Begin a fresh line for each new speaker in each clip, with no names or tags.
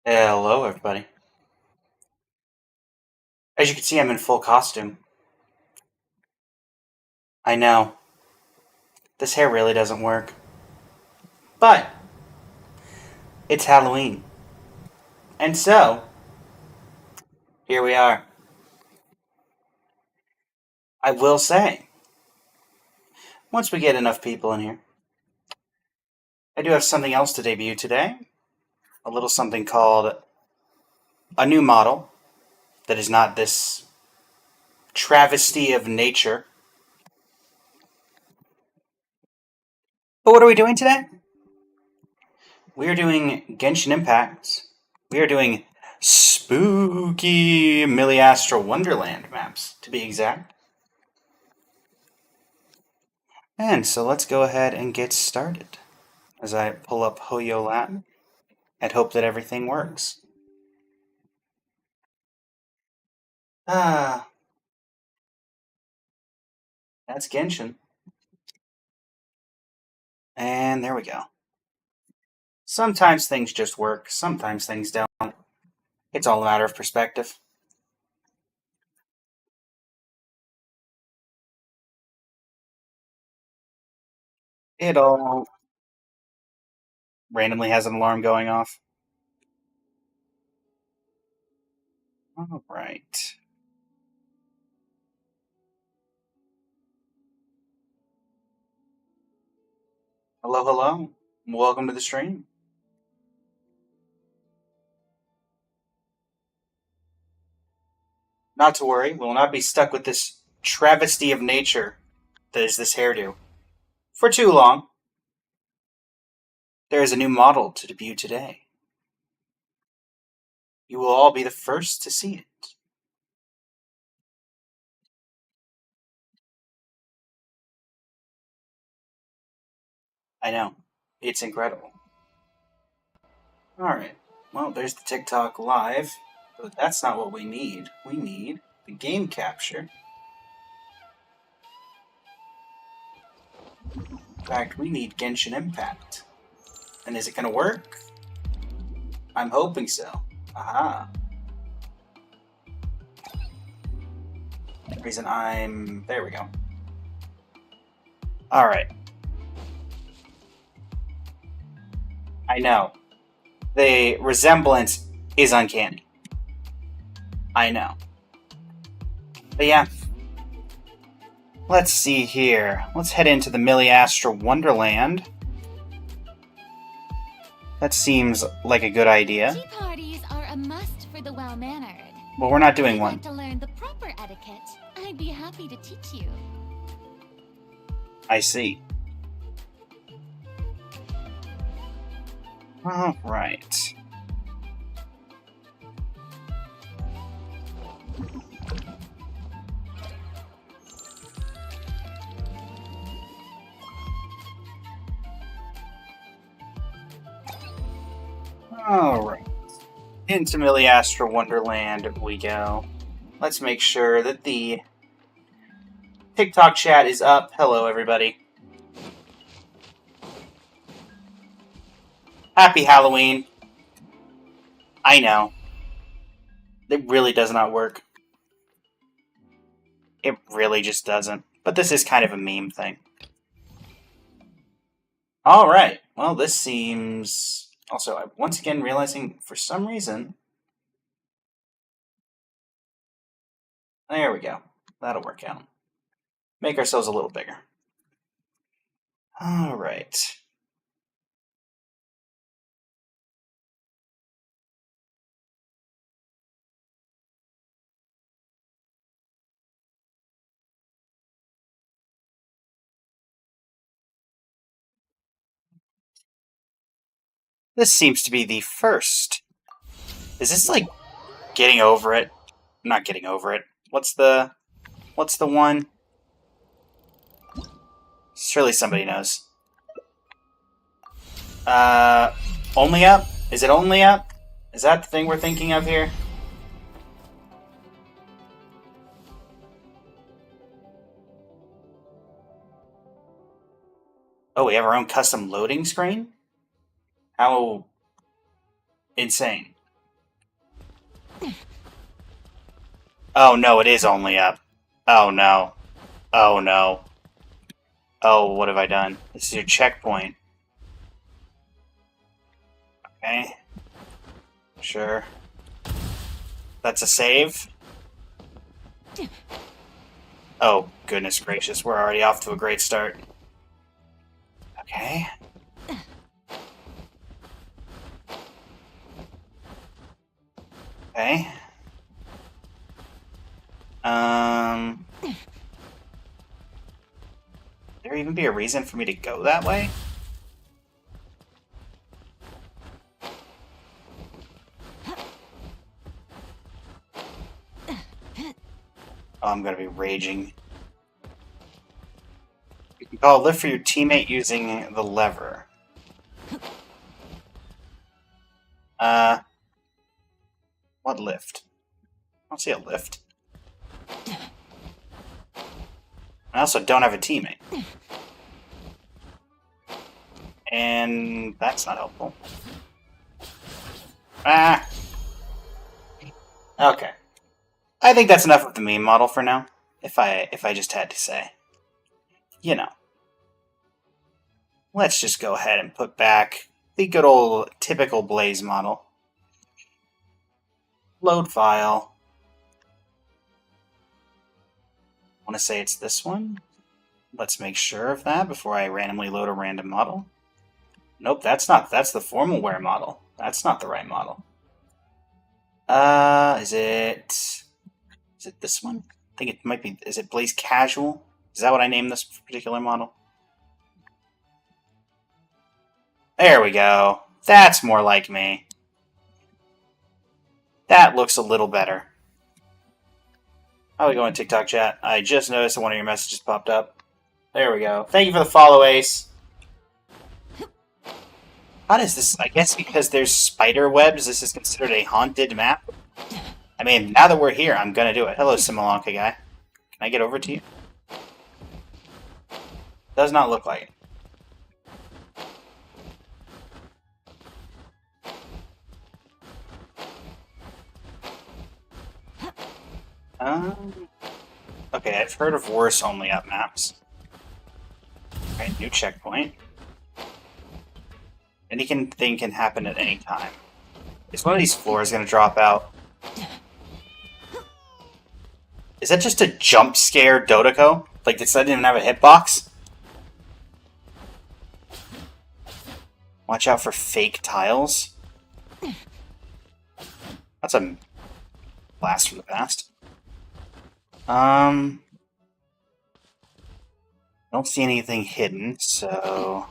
Hello, everybody. As you can see, I'm in full costume. I know, this hair really doesn't work. But, it's Halloween. And so, here we are. I will say, once we get enough people in here, I do have something else to debut today. A little something called a new model that is not this travesty of nature. But what are we doing today? We are doing Genshin Impact. We are doing spooky Miliastra Wonderland maps, to be exact. And so let's go ahead and get started as I pull up Hoyo Lab and hope that everything works. Ah, that's Genshin. And there we go. Sometimes things just work, sometimes things don't. It's all a matter of perspective. It all randomly has an alarm going off. All right. Hello, hello. Welcome to the stream. Not to worry, we will not be stuck with this travesty of nature that is this hairdo for too long. There is a new model to debut today. You will all be the first to see it. I know. It's incredible. Alright. Well, there's the TikTok live. But that's not what we need. We need the game capture. In fact, we need Genshin Impact. And is it going to work? I'm hoping so. Aha. The reason I'm... There we go. Alright. I know. The resemblance is uncanny. I know. But yeah. Let's see here. Let's head into the Miliastra Wonderland. That seems like a good idea.
Tea parties are a must for the well-mannered.
Well, we're not doing
If you'd
one.
like to learn the proper etiquette, I'd be happy to teach you.
I see. Alright. Alright. Into Miliastra Wonderland we go. Let's make sure that the TikTok chat is up. Hello, everybody. Happy Halloween. I know. It really does not work. It really just doesn't. But this is kind of a meme thing. Alright. Well, this seems... Also, I'm once again realizing, for some reason... There we go. That'll work out. Make ourselves a little bigger. Alright. This seems to be the first. Is this like getting over it? Not getting over it. What's the one? Surely somebody knows. Only up? Is it only up? Is that the thing we're thinking of here? Oh, we have our own custom loading screen? How insane. Oh no, it is only up. Oh no. Oh no. Oh, what have I done? This is your checkpoint. Okay. Sure. That's a save? Oh, goodness gracious. We're already off to a great start. Okay. Okay. Would there even be a reason for me to go that way? Oh, I'm gonna be raging. You can call a lift for your teammate using the lever. What lift? I don't see a lift. I also don't have a teammate. And that's not helpful. Ah! Okay. I think that's enough of the meme model for now, if I just had to say. You know. Let's just go ahead and put back the good old typical Blaze model. Load file. I want to say it's this one. Let's make sure of that before I randomly load a random model. Nope, that's not. That's the Formalware model. That's not the right model. Is it this one? I think it might be. Is it Blaze Casual? Is that what I named this particular model? There we go. That's more like me. That looks a little better. How we going, TikTok chat? I just noticed that one of your messages popped up. There we go. Thank you for the follow, Ace. How does this... I guess because there's spider webs, this is considered a haunted map? I mean, now that we're here, I'm gonna do it. Hello, Simolanka guy. Can I get over to you? Does not look like it. Okay, I've heard of worse only up maps. Alright, new checkpoint. Anything can happen at any time. Is one of these floors gonna drop out? Is that just a jump scare Dodoko? Like, this doesn't even have a hitbox? Watch out for fake tiles. That's a blast from the past. Don't see anything hidden, so...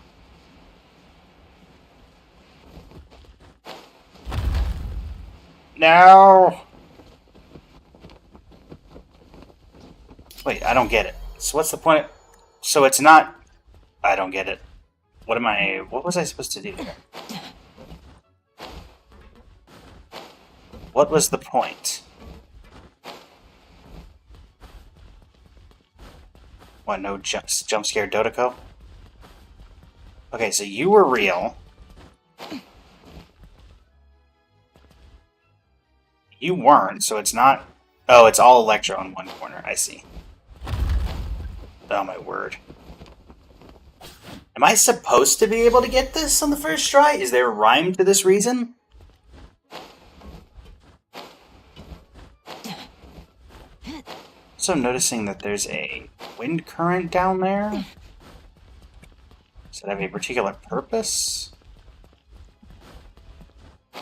No! Wait, I don't get it. So what's the point? So it's not... I don't get it. What am I... What was I supposed to do here? What was the point? What, no jump scare Dodoko? Okay, so you were real. You weren't, so it's not... Oh, it's all Electro in one corner. I see. Oh, my word. Am I supposed to be able to get this on the first try? Is there a rhyme to this reason? So I'm noticing that there's a wind current down there. Does it have a particular purpose?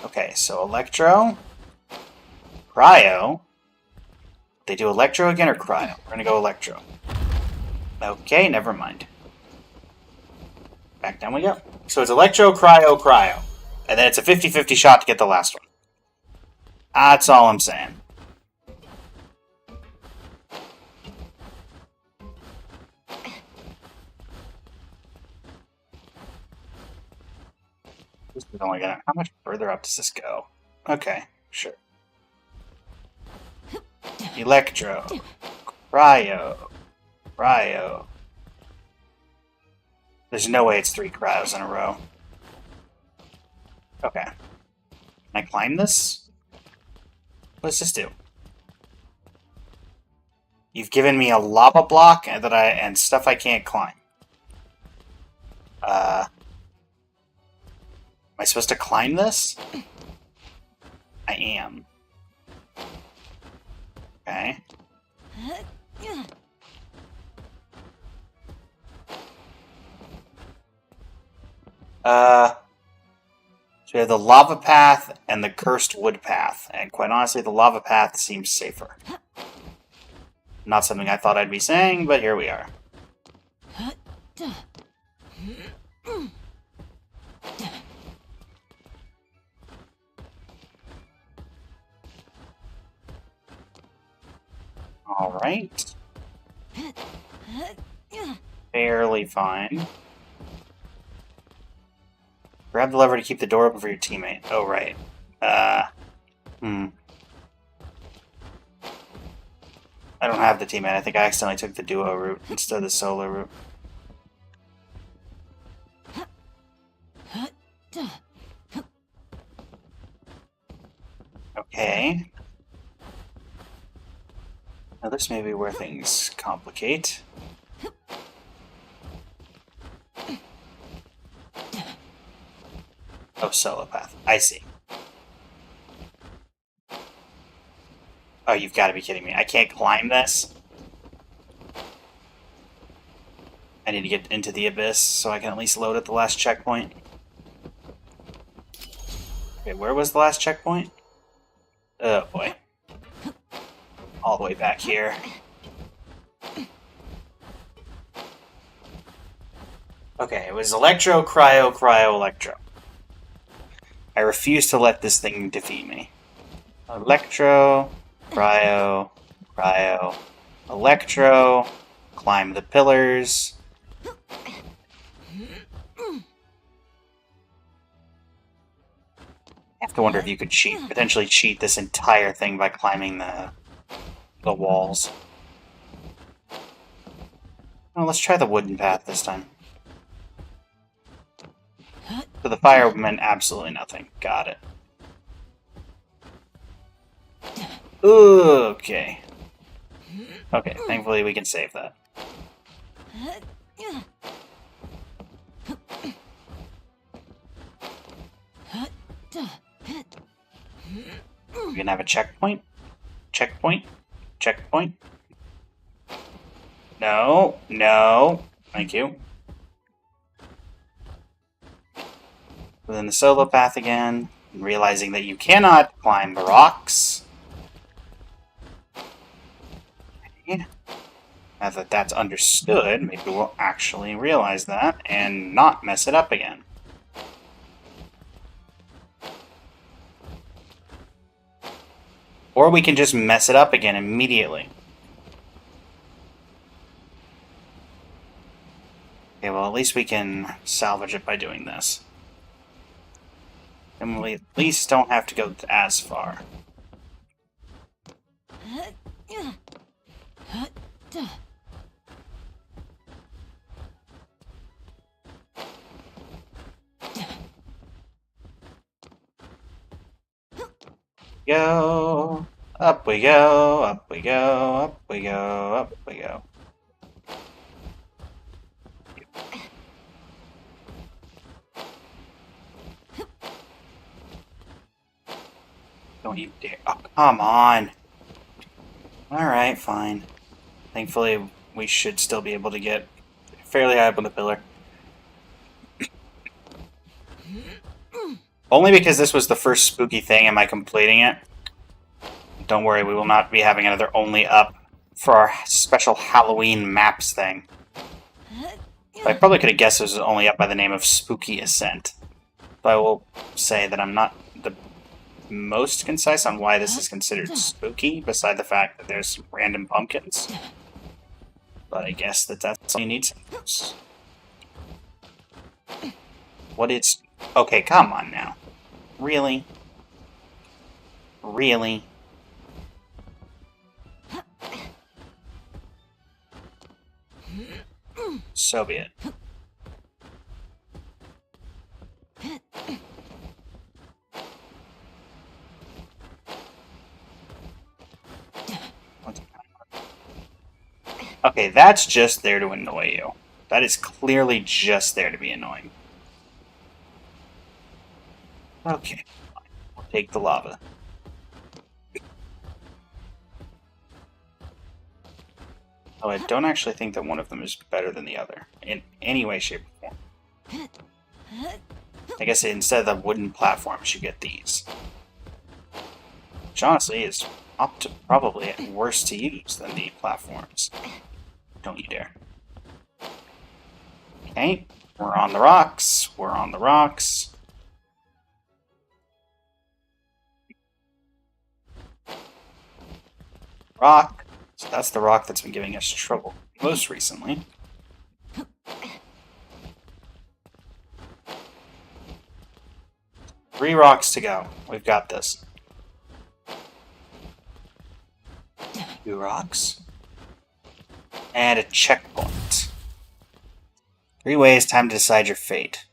Okay, so Electro... Cryo. They do Electro again or Cryo? We're gonna go Electro. Okay, never mind. Back down we go. So it's Electro, Cryo, Cryo. And then it's a 50-50 shot to get the last one. That's all I'm saying. This is only gonna... How much further up does this go? Okay, sure. Electro. Cryo. Cryo. There's no way it's 3 cryos in a row. Okay. Can I climb this? What does this do? You've given me a lava block and stuff I can't climb. Am I supposed to climb this? I am. Okay. So we have the lava path and the cursed wood path, and quite honestly, the lava path seems safer. Not something I thought I'd be saying, but here we are. Alright. Fairly fine. Grab the lever to keep the door open for your teammate. Oh, right. I don't have the teammate. I think I accidentally took the duo route instead of the solo route. Okay. Now this may be where things complicate. Oh, solo path. I see. Oh, you've got to be kidding me. I can't climb this? I need to get into the abyss so I can at least load at the last checkpoint. Okay, where was the last checkpoint? Oh, boy. All the way back here. Okay, it was Electro, Cryo, Cryo, Electro. I refuse to let this thing defeat me. Electro, Cryo, Cryo, Electro, climb the pillars. I have to wonder if you could potentially cheat this entire thing by climbing the walls. Well, let's try the wooden path this time. So the fire meant absolutely nothing. Got it. Okay. Okay, thankfully we can save that. We can have a checkpoint. Checkpoint. Checkpoint. No. No. Thank you. Within the solo path again, realizing that you cannot climb the rocks. Okay. Now that that's understood, maybe we'll actually realize that and not mess it up again. Or we can just mess it up again immediately. Okay, well, at least we can salvage it by doing this. And we at least don't have to go as far. Go, up we go, up we go, up we go, up we go. Don't even dare. Oh, come on. Alright, fine. Thankfully, we should still be able to get fairly high up on the pillar. Only because this was the first spooky thing, am I completing it? Don't worry, we will not be having another only up for our special Halloween maps thing. But I probably could have guessed this was only up by the name of Spooky Ascent. But I will say that I'm not the most concise on why this is considered spooky, beside the fact that there's some random pumpkins. But I guess that's all you need. What is... Okay, come on now. Really? Really? So be it. Okay, that's just there to annoy you. That is clearly just there to be annoying. Okay, we'll take the lava. Oh, I don't actually think that one of them is better than the other in any way, shape, or form. I guess instead of the wooden platforms, you get these. Which honestly is up to probably worse to use than the platforms. Don't you dare. Okay, we're on the rocks. We're on the rocks. Rock. So that's the rock that's been giving us trouble most recently. Three rocks to go. We've got this. 2 rocks. And a checkpoint. 3 ways, time to decide your fate.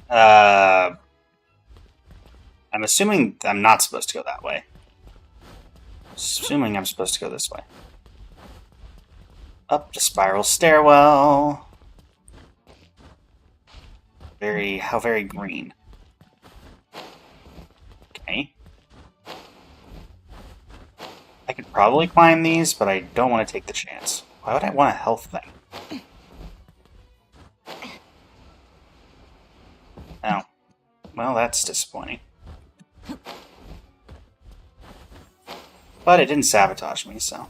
I'm assuming I'm not supposed to go that way. Assuming I'm supposed to go this way. Up the spiral stairwell. How very green. Okay. I could probably climb these, but I don't want to take the chance. Why would I want a health thing? Oh. Well, that's disappointing. But it didn't sabotage me, so.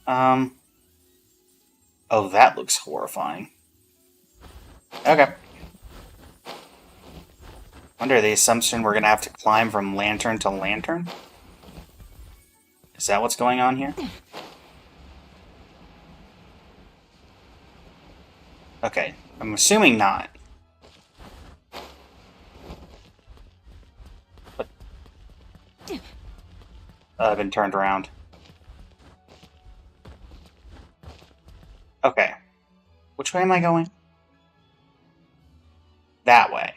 Oh, that looks horrifying. Okay. Under the assumption we're gonna have to climb from lantern to lantern? Is that what's going on here? Okay, I'm assuming not. But I've been turned around. Okay. Which way am I going? That way.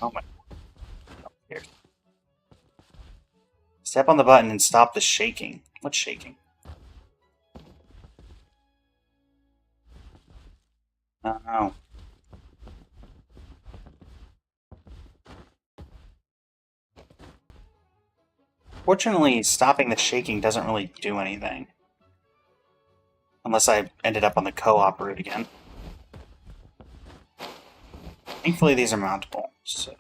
Oh my. Oh, here. Step on the button and stop the shaking. What's shaking? Oh. Fortunately, stopping the shaking doesn't really do anything. Unless I ended up on the co-op route again. Thankfully, these are mountable, so...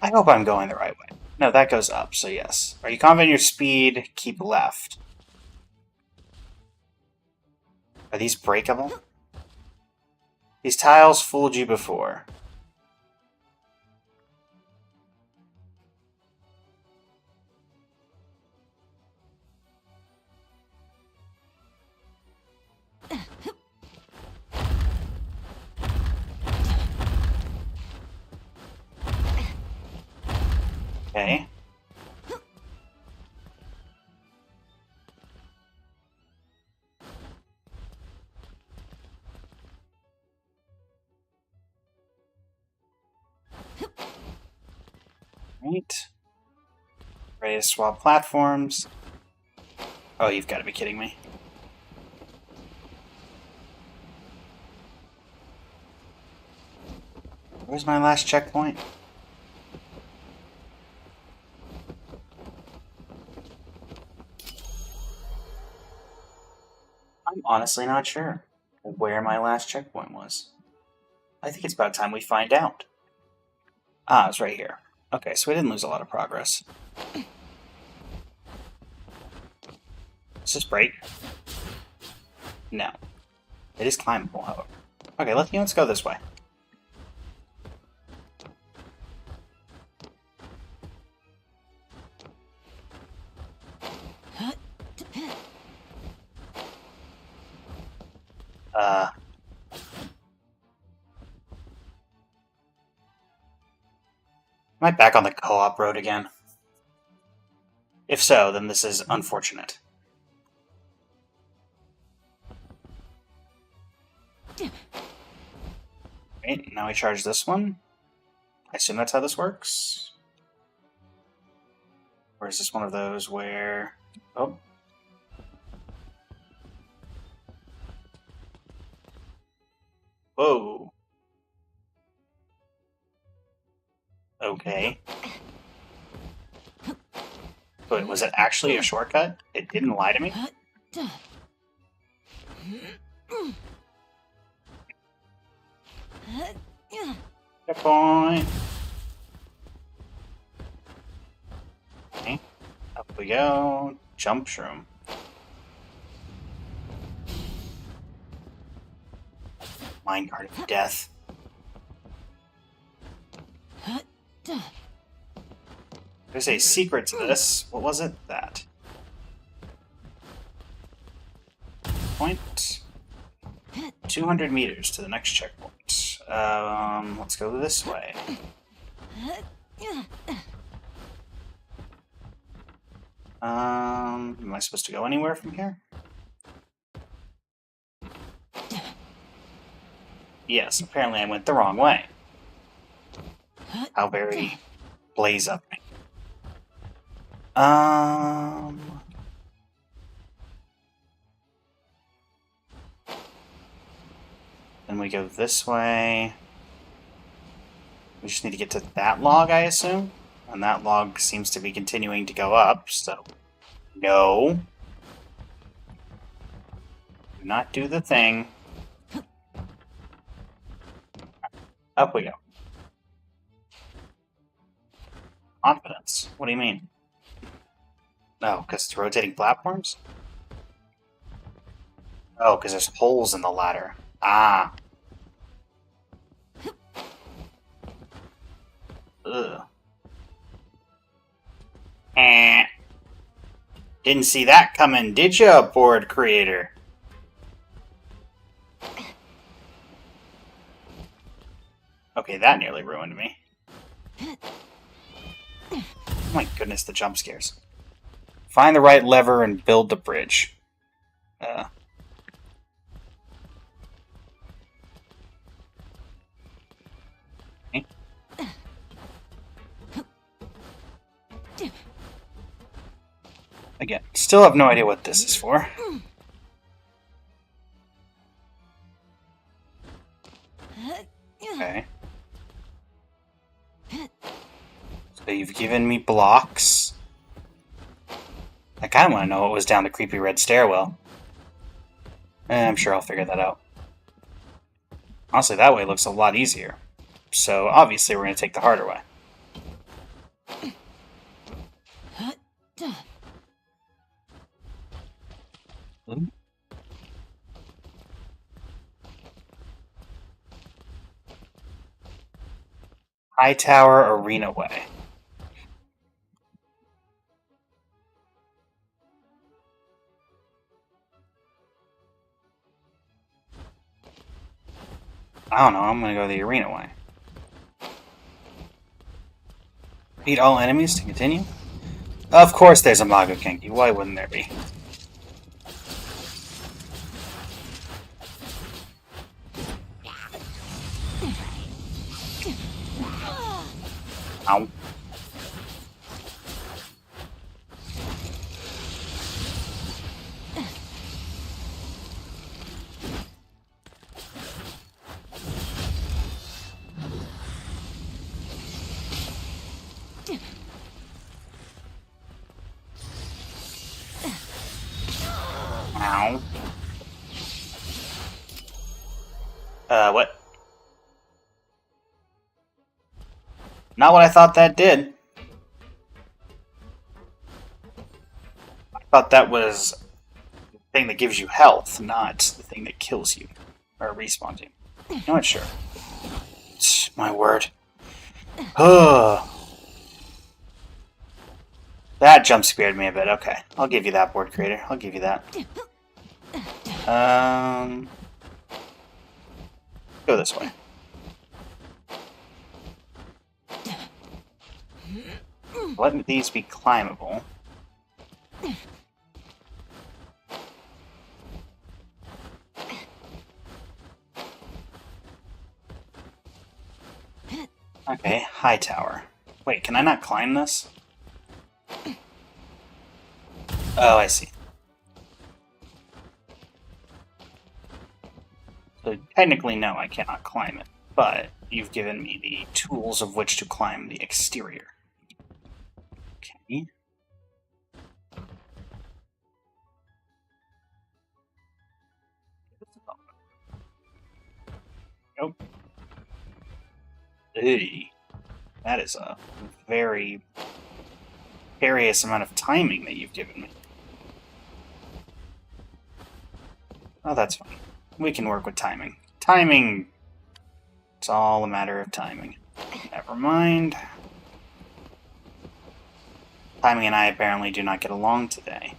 I hope I'm going the right way. No, that goes up, so yes. Are you confident in your speed? Keep left. Are these breakable? These tiles fooled you before. Okay. Right. Ready to swap platforms. Oh, you've got to be kidding me. Where's my last checkpoint? I'm honestly not sure where my last checkpoint was. I think it's about time we find out. Ah, it's right here. Okay, so we didn't lose a lot of progress. Does this break? No. It is climbable, however. Okay, let's go this way. Am I back on the co-op road again? If so, then this is unfortunate. Right, now we charge this one. I assume that's how this works. Or is this one of those where... Oh. Whoa. Okay. Wait, was it actually a shortcut? It didn't lie to me? Checkpoint. Okay. Up we go. Jump shroom. Minecart of death. There's a secret to this. What was it? That. Point. 200 meters to the next checkpoint. Let's go this way. Am I supposed to go anywhere from here? Yes, apparently I went the wrong way. How very blaze up me. Then we go this way. We just need to get to that log, I assume? And that log seems to be continuing to go up, so... No. Do not do the thing. Up we go. Confidence. What do you mean? No, because it's rotating platforms? Oh, because there's holes in the ladder. Ah. Ugh. Eh. Didn't see that coming, did ya, board creator? Okay, that nearly ruined me. Oh my goodness, the jump scares. Find the right lever and build the bridge. Okay. Again, still have no idea what this is for. Okay. So you've given me blocks. I kind of want to know what was down the creepy red stairwell. I'm sure I'll figure that out. Honestly, that way looks a lot easier. So obviously we're going to take the harder way. Hightower Arena Way. I don't know, I'm gonna go the Arena Way. Beat all enemies to continue? Of course there's a Mago Kenki, why wouldn't there be? Ow. Ow. What? Not what I thought that did. I thought that was the thing that gives you health, not the thing that kills you. Or respawns you. You know what, sure. My word. Ugh. That jump scared me a bit. Okay, I'll give you that, board creator. I'll give you that. Go this way. Let these be climbable. Okay, high tower. Wait, can I not climb this? Oh, I see. So technically, no, I cannot climb it. But you've given me the tools of which to climb the exterior. Okay. Nope. Hey, that is a very precarious amount of timing that you've given me. Oh, that's fine. We can work with timing. Timing! It's all a matter of timing. Never mind. Timing and I apparently do not get along today.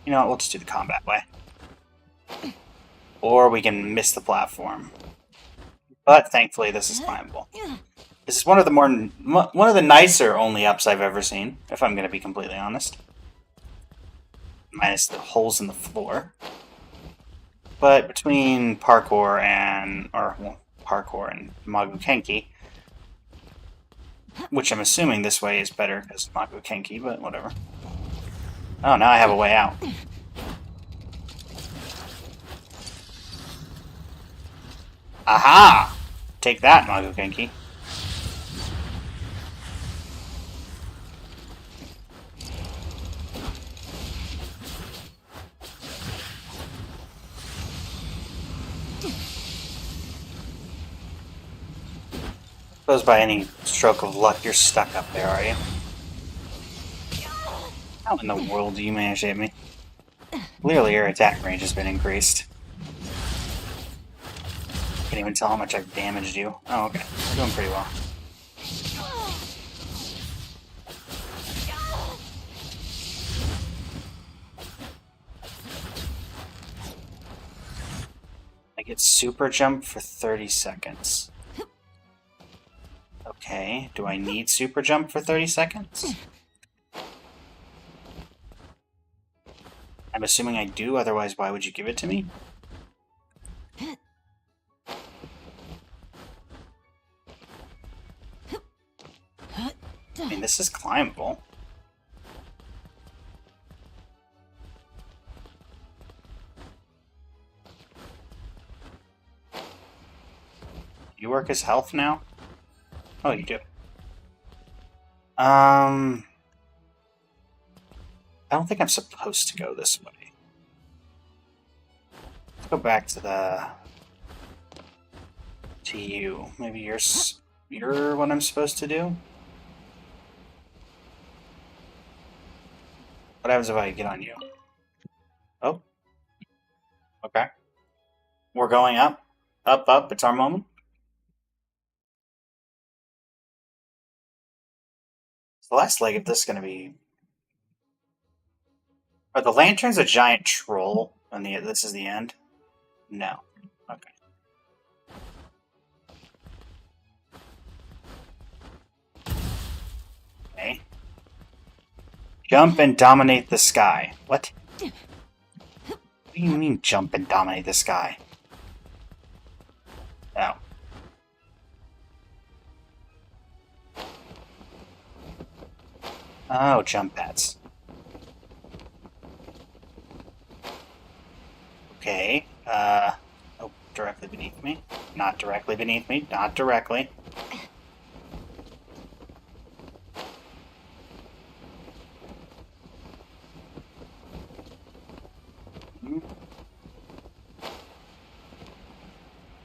You know what, we'll just do the combat way. Or we can miss the platform. But thankfully this is climbable. This is one of the nicer only ups I've ever seen, if I'm going to be completely honest. Minus the holes in the floor. But between parkour and Magu-Kenki, which I'm assuming this way is better because Magu-Kenki, but whatever. Oh, now I have a way out. Aha! Take that, Magu-Kenki. Suppose by any stroke of luck you're stuck up there, are you? How in the world do you manage to hit me? Clearly your attack range has been increased. Can't even tell how much I've damaged you. Oh, okay. We're doing pretty well. I get super jump for 30 seconds. Okay, do I need super jump for 30 seconds? I'm assuming I do, otherwise why would you give it to me? I mean, this is climbable. You work as health now? Oh, you do. I don't think I'm supposed to go this way. Let's go back to you. Maybe you're what I'm supposed to do? What happens if I get on you? Oh. Okay. We're going up. Up, up. It's our moment. The last leg of this is going to be... Are the lanterns a giant troll? And this is the end? No. Okay. Okay. Jump and dominate the sky. What? What do you mean jump and dominate the sky? Oh. Oh, jump pads. Okay. Oh, directly beneath me. Not directly beneath me. Not directly. Is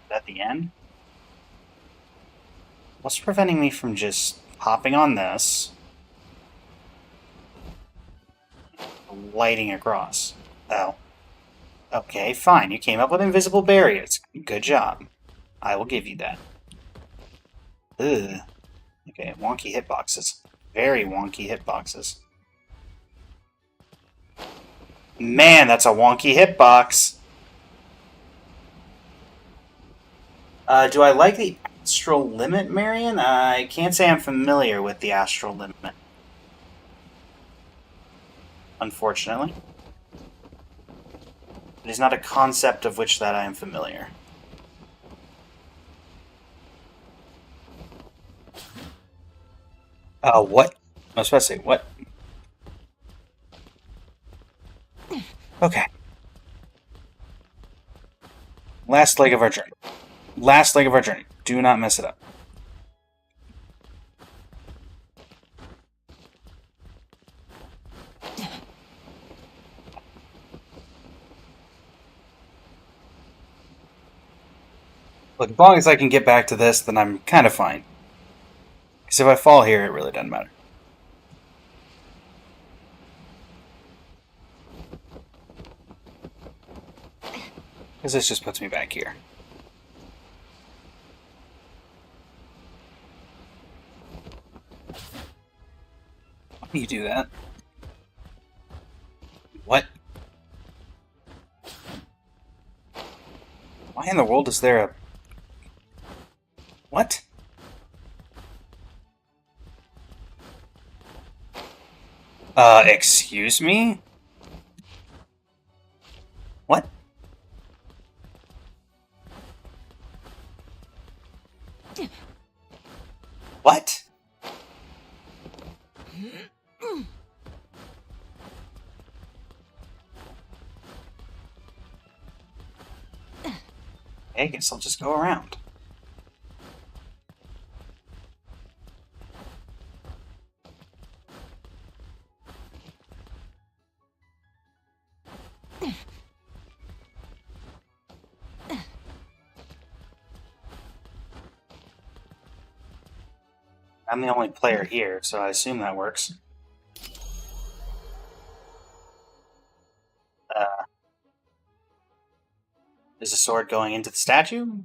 that the end? What's preventing me from just hopping on this, lighting across? Oh. Okay, fine. You came up with invisible barriers. Good job. I will give you that. Ugh. Okay, wonky hitboxes. Very wonky hitboxes. Man, that's a wonky hitbox. Do I like the Astral Limit, Marion? I can't say I'm familiar with the Astral Limit. Unfortunately. It is not a concept of which that I am familiar. What? I was supposed to say, what? Okay. Last leg of our journey. Last leg of our journey. Do not mess it up. Look, as long as I can get back to this, then I'm kind of fine. Because if I fall here, it really doesn't matter. Because this just puts me back here. Why do you do that? What? Why in the world is there a... What? Excuse me? What? What? I guess I'll just go around. I'm the only player here, so I assume that works. Is the sword going into the statue?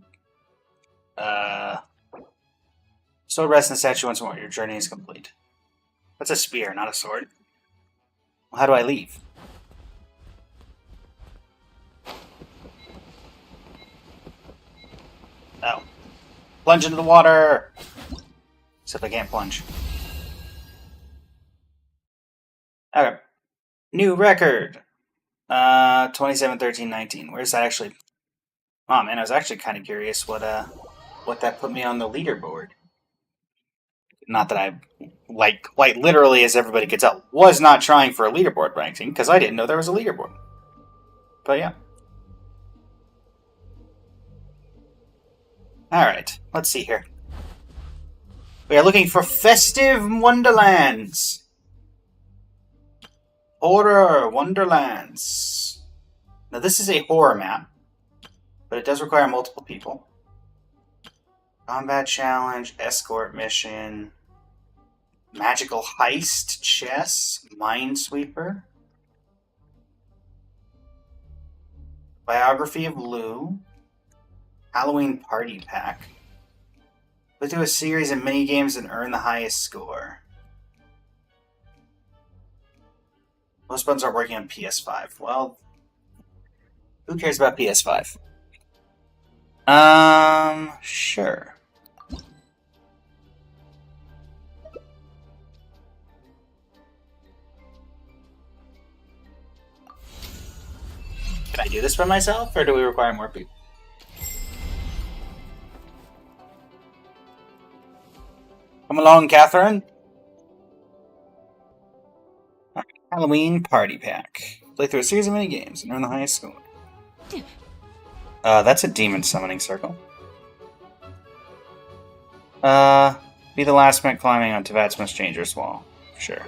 Sword rests in the statue once more. Your journey is complete. That's a spear, not a sword. Well, how do I leave? Oh. Plunge into the water! Except I can't plunge. Okay. New record! 27, 13, 19. Where's that actually? Oh man, I was actually kind of curious what that put me on the leaderboard. Not that I, like, quite literally, as everybody could tell, was not trying for a leaderboard ranking, because I didn't know there was a leaderboard. But yeah. Alright, let's see here. We are looking for Festive Wonderlands. Horror Wonderlands. Now this is a horror map, but it does require multiple people. Combat challenge, escort mission, magical heist, chess, minesweeper, biography of Lou, Halloween party pack. Let's do a series of mini games and earn the highest score. Most buttons are working on PS5. Well, who cares about PS5? Sure. Can I do this by myself, or do we require more people? Come along, Catherine. Halloween party pack. Play through a series of mini games and earn the highest score. That's a demon summoning circle. Be the last man climbing on Teyvat's most dangerous wall. Sure.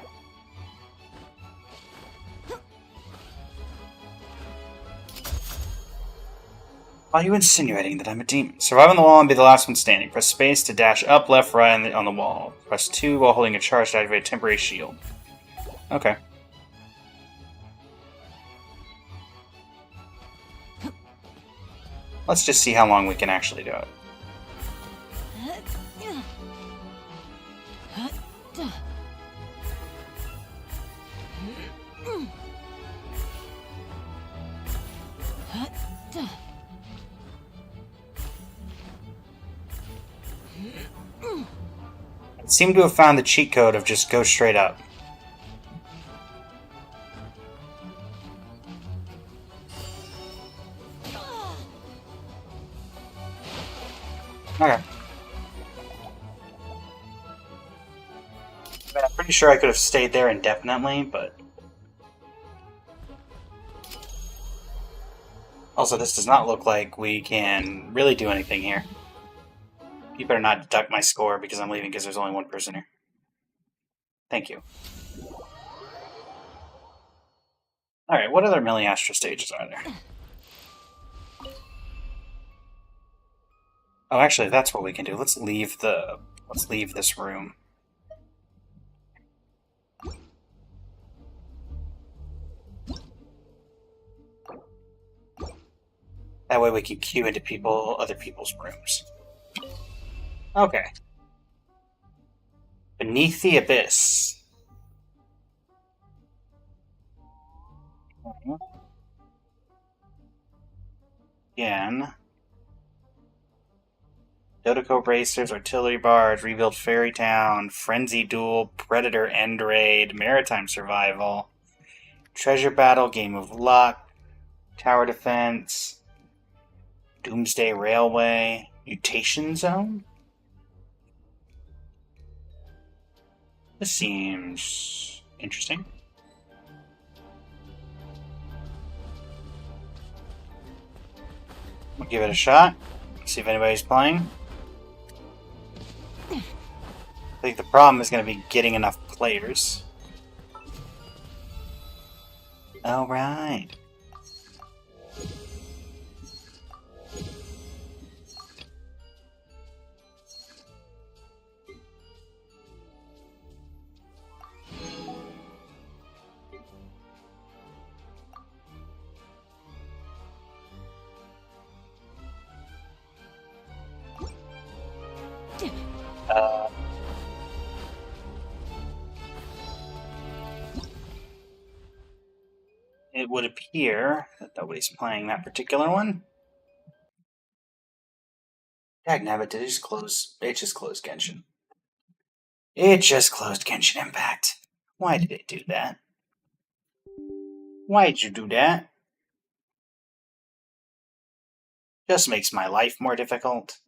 Are you insinuating that I'm a demon? Survive on the wall and be the last one standing. Press space to dash up, left, right on the wall. Press 2 while holding a charge to activate a temporary shield. Okay. Let's just see how long we can actually do it. seem to have found the cheat code of just go straight up. Okay. I'm pretty sure I could have stayed there indefinitely, but... Also, this does not look like we can really do anything here. You better not deduct my score because I'm leaving because there's only one person here. Thank you. Alright, what other Millie Astra stages are there? Oh, actually, that's what we can do. Let's leave this room. That way we can queue into other people's rooms. Okay. Beneath the Abyss. Again. Dodoko Racers, Artillery Barge, Rebuild Fairy Town, Frenzy Duel, Predator End Raid, Maritime Survival, Treasure Battle, Game of Luck, Tower Defense, Doomsday Railway, Mutation Zone? This seems interesting. We'll give it a shot. See if anybody's playing. I think the problem is going to be getting enough players. Alright. It would appear that nobody's playing that particular one. Dagnabbit, did it just close? It just closed Genshin. It just closed Genshin Impact. Why did it do that? Why did you do that? Just makes my life more difficult.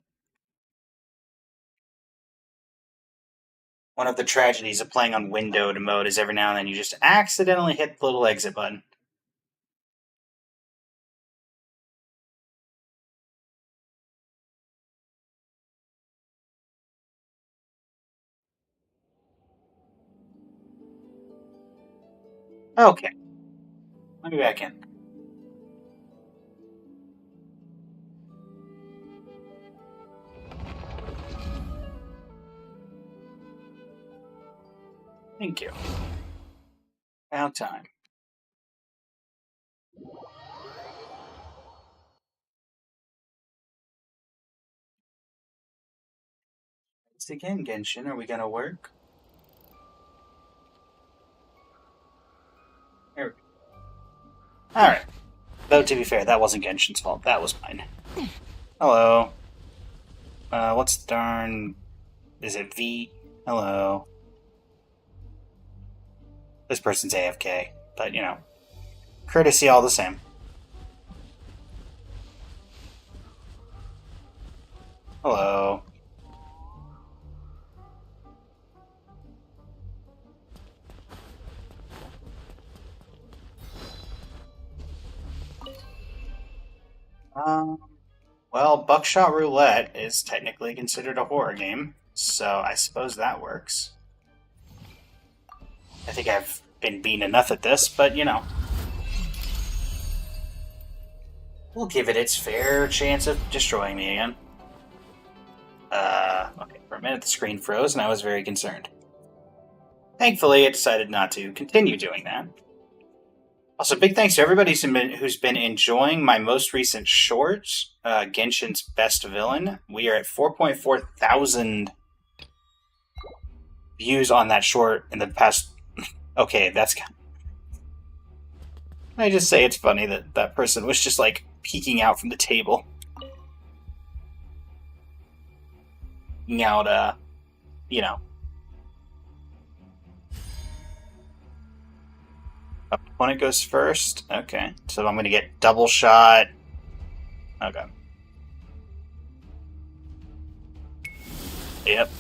One of the tragedies of playing on windowed mode is every now and then you just accidentally hit the little exit button. Okay. Let me back in. Thank you. About time. Once again, Genshin, are we gonna work? There we go. Alright. Though, to be fair, that wasn't Genshin's fault. That was mine. Hello. What's the darn... Is it V? Hello. This person's AFK. But, you know. Courtesy all the same. Hello. Well, Buckshot Roulette is technically considered a horror game, so I suppose that works. I think I've been beaten enough at this, but you know. We'll give it its fair chance of destroying me again. Okay, for a minute the screen froze and I was very concerned. Thankfully, it decided not to continue doing that. Also, big thanks to everybody who's been enjoying my most recent short, Genshin's Best Villain. We are at 4.4 thousand views on that short in the past... Okay, that's... I just say it's funny that that person was just, like, peeking out from the table. Peeking out, you know, Opponent goes first. Okay, so I'm going to get double shot. Okay. Yep.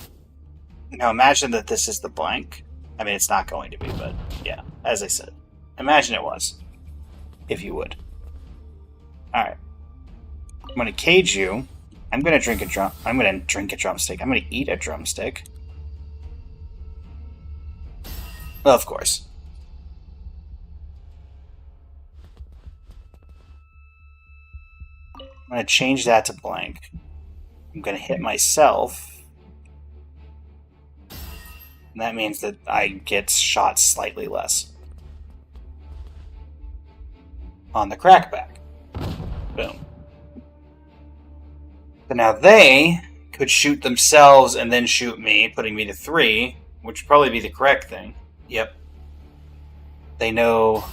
Now imagine that this is the blank. I mean, it's not going to be, but yeah, as I said. Imagine it was. If you would. Alright. I'm going to cage you. I'm going to drink a drumstick. I'm going to eat a drumstick. Well, of course. I'm going to change that to blank. I'm going to hit myself. And that means that I get shot slightly less. On the crackback. Boom. But now they could shoot themselves and then shoot me, putting me to 3, which would probably be the correct thing. Yep. They know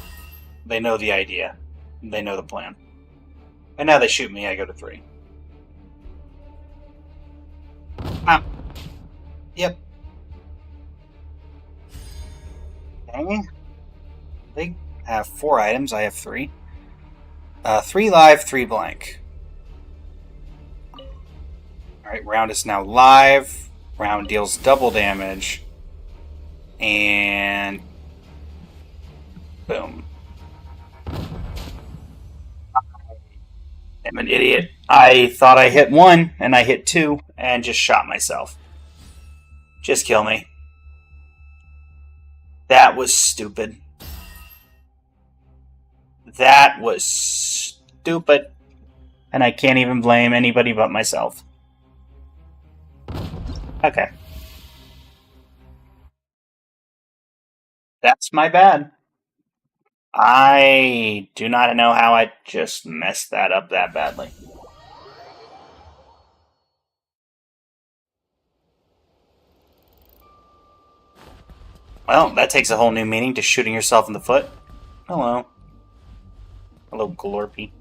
the idea. They know the plan. And now they shoot me, I go to 3. Ah. Yep. Okay. They have 4 items, I have 3. 3 live, 3 blank. Alright, round is now live. Round deals double damage. And boom. I'm an idiot. I thought I hit 1, and I hit 2, and just shot myself. Just kill me. That was stupid. That was stupid. And I can't even blame anybody but myself. Okay. That's my bad. I do not know how I just messed that up that badly. Well, that takes a whole new meaning to shooting yourself in the foot. Hello. Hello, Glorpy.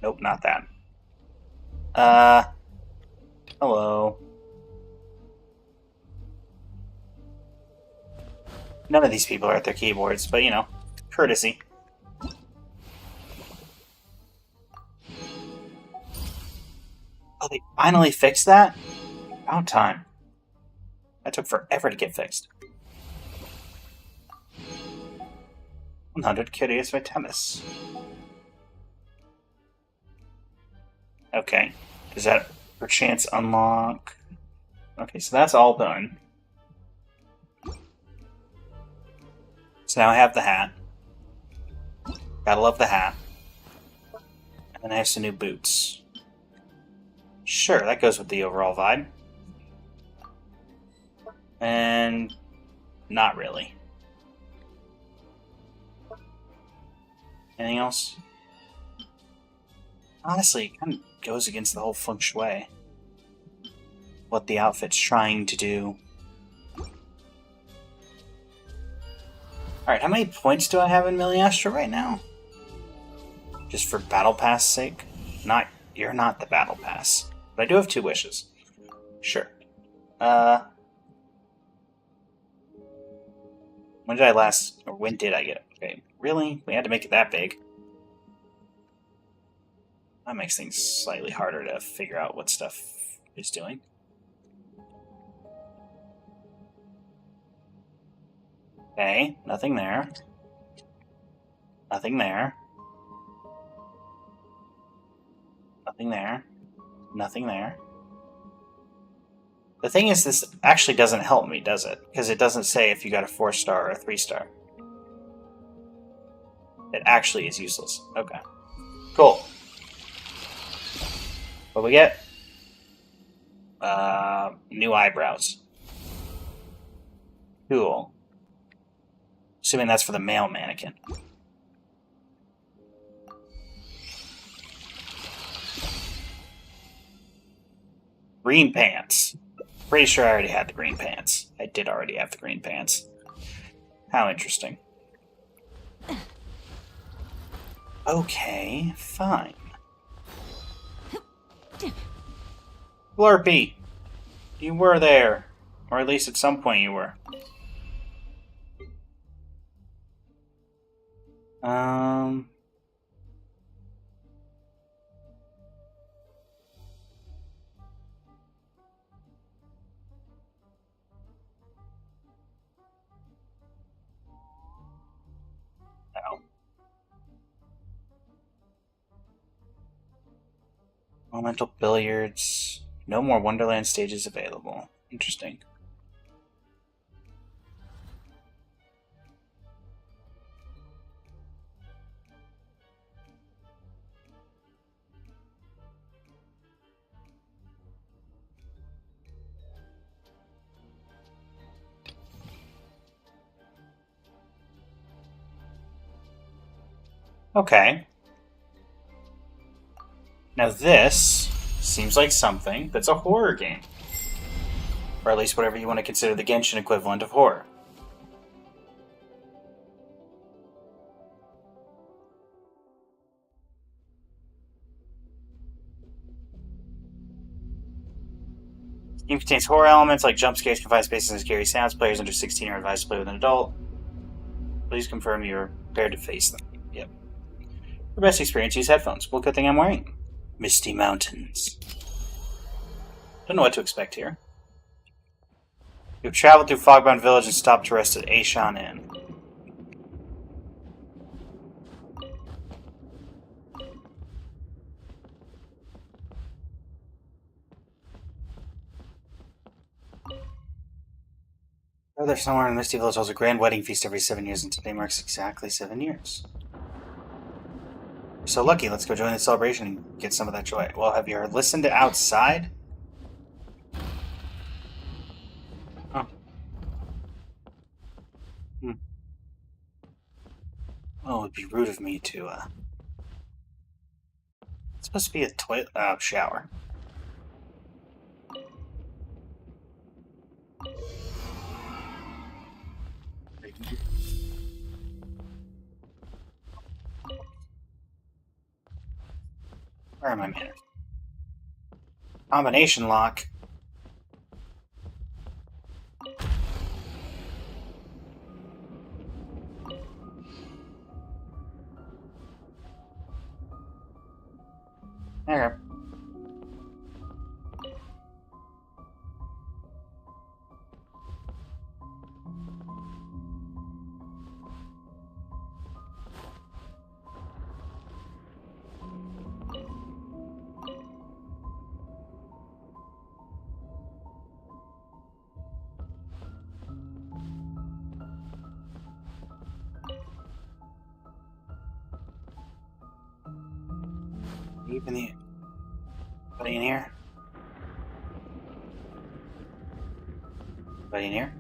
Nope, not that. Hello. None of these people are at their keyboards, but you know, courtesy. Oh, they finally fixed that? About time. That took forever to get fixed. 100 Curious Vitamis. Okay. Does that perchance unlock? Okay, so that's all done. So now I have the hat. Gotta love the hat. And then I have some new boots. Sure, that goes with the overall vibe. And not really. Anything else? Honestly, it kind of goes against the whole feng shui. What the outfit's trying to do. Alright, how many points do I have in Miliastra right now? Just for Battle Pass sake? You're not the Battle Pass. But I do have 2 wishes. Sure. When did I get it? Okay, really? We had to make it that big? That makes things slightly harder to figure out what stuff is doing. Okay, nothing there. Nothing there. Nothing there. Nothing there. The thing is, this actually doesn't help me, does it? Because it doesn't say if you got a 4-star or a 3-star. It actually is useless. Okay. Cool. What we get? New eyebrows. Cool. Assuming that's for the male mannequin. Green pants. Pretty sure I already had the green pants. I did already have the green pants. How interesting. Okay, fine. Glorpy! You were there. Or at least at some point you were. Um. No. Elemental billiards. No more Wonderland stages available. Interesting. Okay. Now this seems like something that's a horror game. Or at least whatever you want to consider the Genshin equivalent of horror. The game contains horror elements like jump scares, confined spaces, and scary sounds. Players under 16 are advised to play with an adult. Please confirm you're prepared to face them. Yep. For best experience, use headphones. Well, good thing I'm wearing. Misty Mountains. Don't know what to expect here. You've traveled through Fogbound Village and stopped to rest at Aishan Inn. Oh, there's somewhere in Misty Village holds a grand wedding feast every 7 years, and today marks exactly 7 years. We're so lucky. Let's go join the celebration and get some of that joy. Well, have you listened to outside? Oh. Oh, it'd be rude of me to, It's supposed to be a toilet, shower. Where are my manners? Combination lock. There. Even the... Anybody in here? Anybody in here?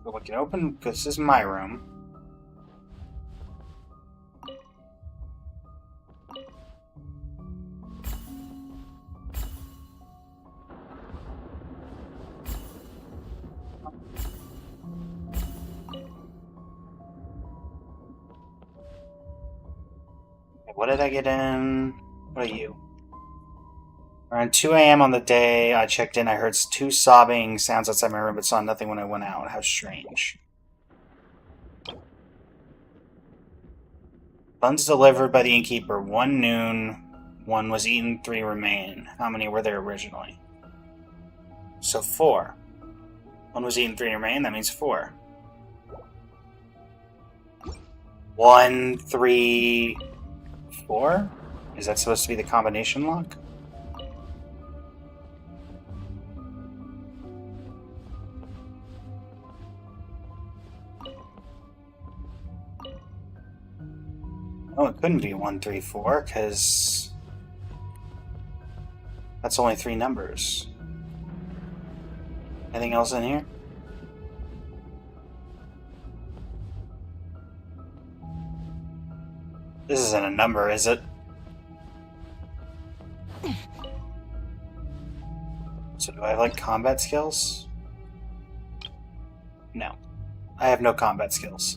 So we can open, because this is my room. What did I get in? What are you? Around 2 a.m. on the day I checked in, I heard 2 sobbing sounds outside my room, but saw nothing when I went out. How strange. Buns delivered by the innkeeper. 1 noon. 1 was eaten, 3 remain. How many were there originally? So 4. 1 was eaten, 3 remain. That means 4. 1, 3, 4? Is that supposed to be the combination lock? Oh, it couldn't be 1, 3, 4, because that's only 3 numbers. Anything else in here? This isn't a number, is it? So do I have, like, combat skills? No. I have no combat skills.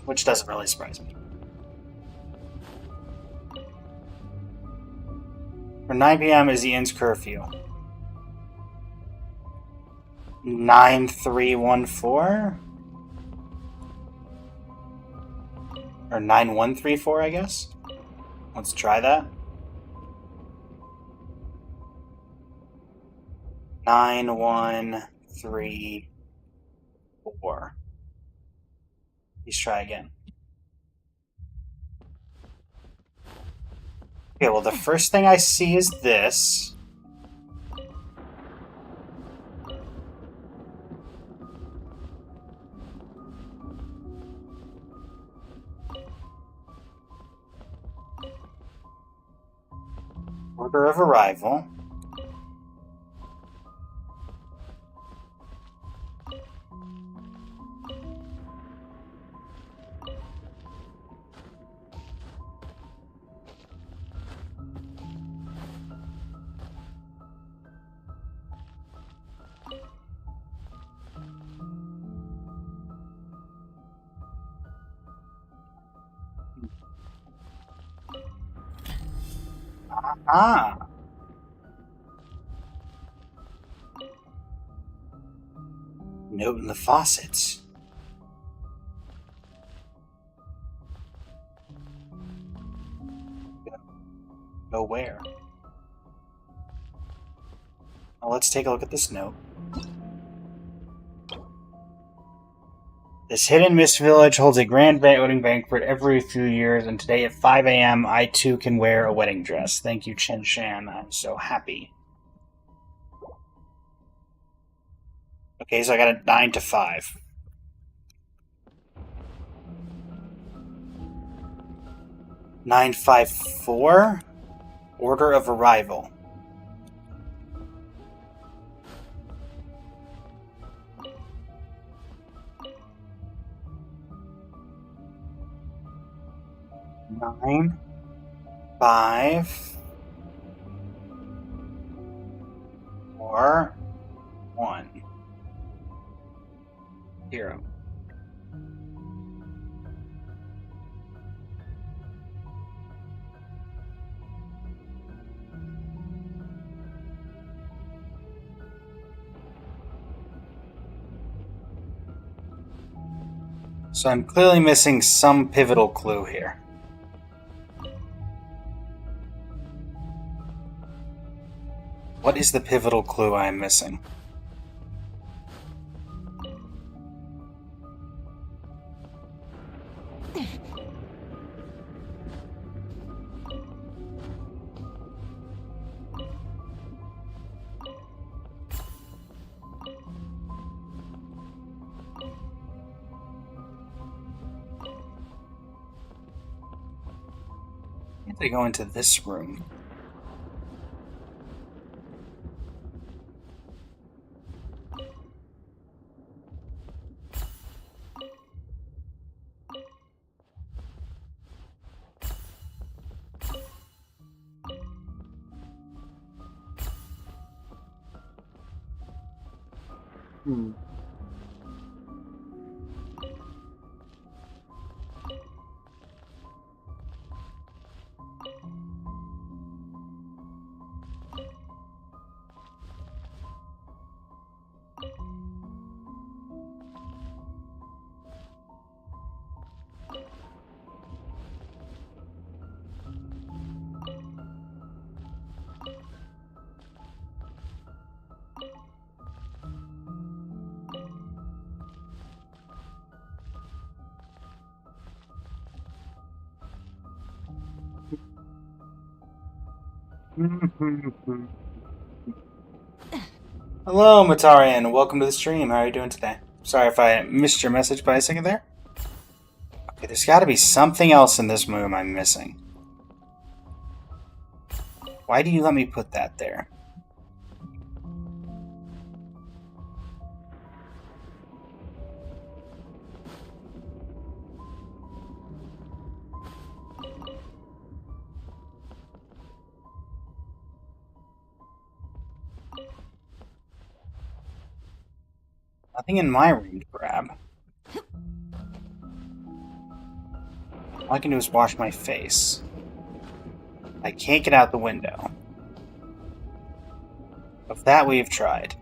Which doesn't really surprise me. For 9 p.m. is the inn's curfew. 9314? Or 9134, I guess? Let's try that. 9134. Please try again. Okay, well, the first thing I see is this. Order of arrival. Ah. Note in the faucets. Go where? Well, let's take a look at this note. This hidden mist village holds a grand wedding banquet every few years, and today at 5 a.m. I too can wear a wedding dress. Thank you, Chen Shan. I'm so happy. Okay, so I got a 9 to 5. $954. Order of arrival. Nine, 5, 4, 1, 0. So I'm clearly missing some pivotal clue here. What is the pivotal clue I am missing? Can't they go into this room? Hmm. Hello, Matarian. Welcome to the stream. How are you doing today? Sorry if I missed your message by a second there. Okay, there's got to be something else in this room I'm missing. Why do you let me put that there? Nothing in my room to grab. All I can do is wash my face. I can't get out the window. Of that we've tried.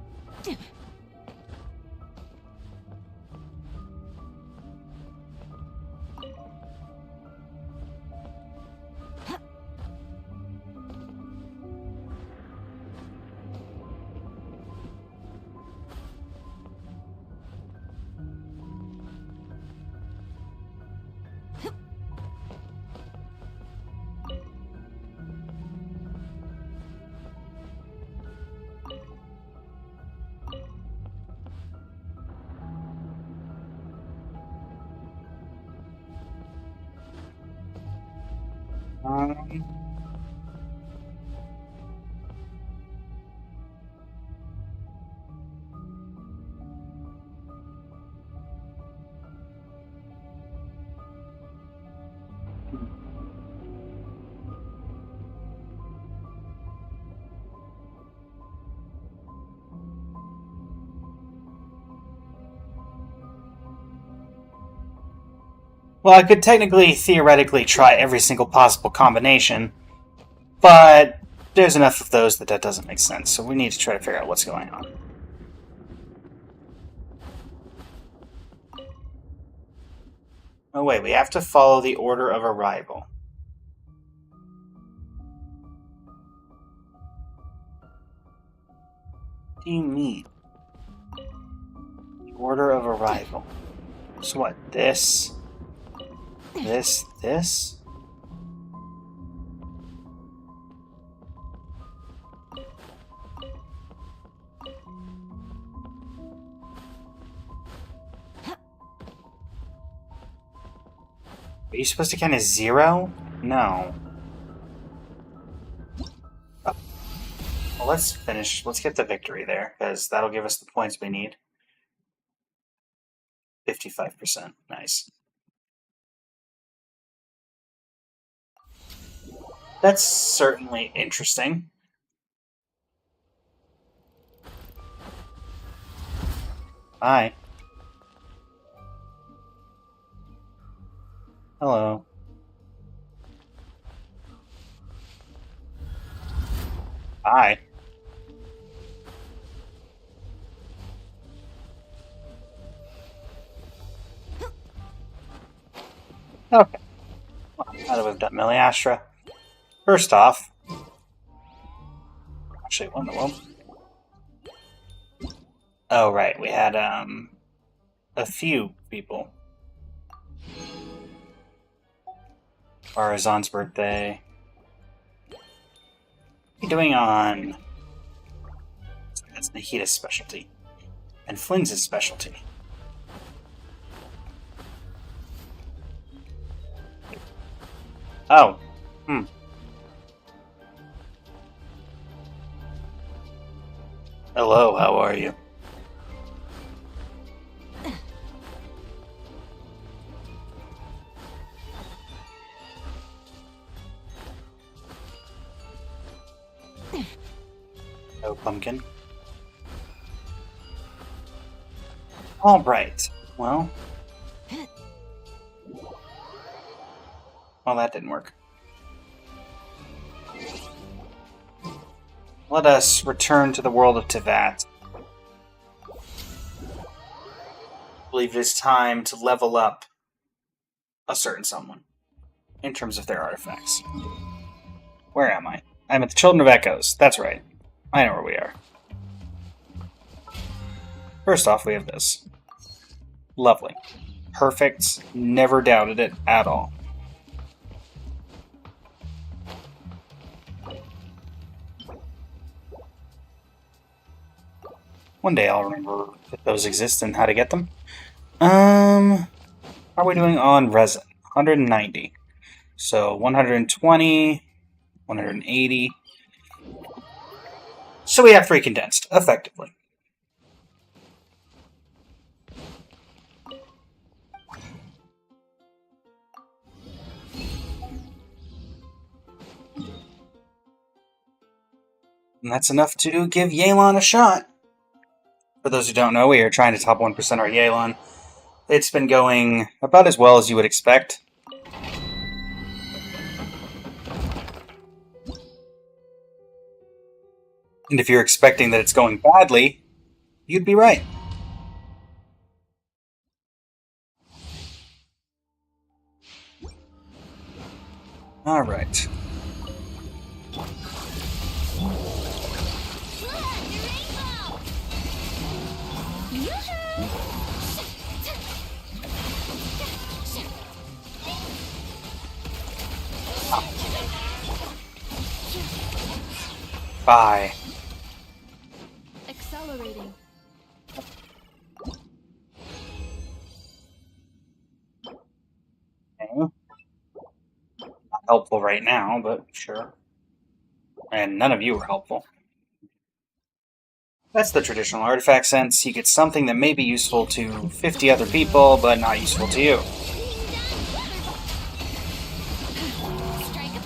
Um, well, I could technically, theoretically, try every single possible combination, but there's enough of those that doesn't make sense, so we need to try to figure out what's going on. Oh wait, we have to follow the order of arrival. What do you mean? The order of arrival. So what, this? This? Are you supposed to count as 0? No. Oh. Well, let's finish. Let's get the victory there, because that'll give us the points we need. 55%. Nice. That's certainly interesting. Hi. Hello. Hi. Okay. Well, now that we've done Miliastra, first off, actually, what in the world? Oh, right, we had, a few people. Barazan's birthday. What are you doing on... That's Nahita's specialty. And Flynn's specialty. Oh. Hello, how are you? No pumpkin. Alright. Well, that didn't work. Let us return to the world of Teyvat. I believe it is time to level up a certain someone in terms of their artifacts. Where am I? I'm at the Children of Echoes. That's right. I know where we are. First off, we have this. Lovely. Perfect. Never doubted it at all. One day I'll remember that those exist and how to get them. How are we doing on resin? 190. So 120, 180. So we have 3 condensed, effectively. And that's enough to give Yelan a shot. For those who don't know, we are trying to top 1% our Yelan. It's been going about as well as you would expect. And if you're expecting that it's going badly, you'd be right. Alright. Bye.
Accelerating.
Okay. helpful right now, but sure. And none of you were helpful. That's the traditional artifact sense. You get something that may be useful to 50 other people, but not useful to you.
Strike a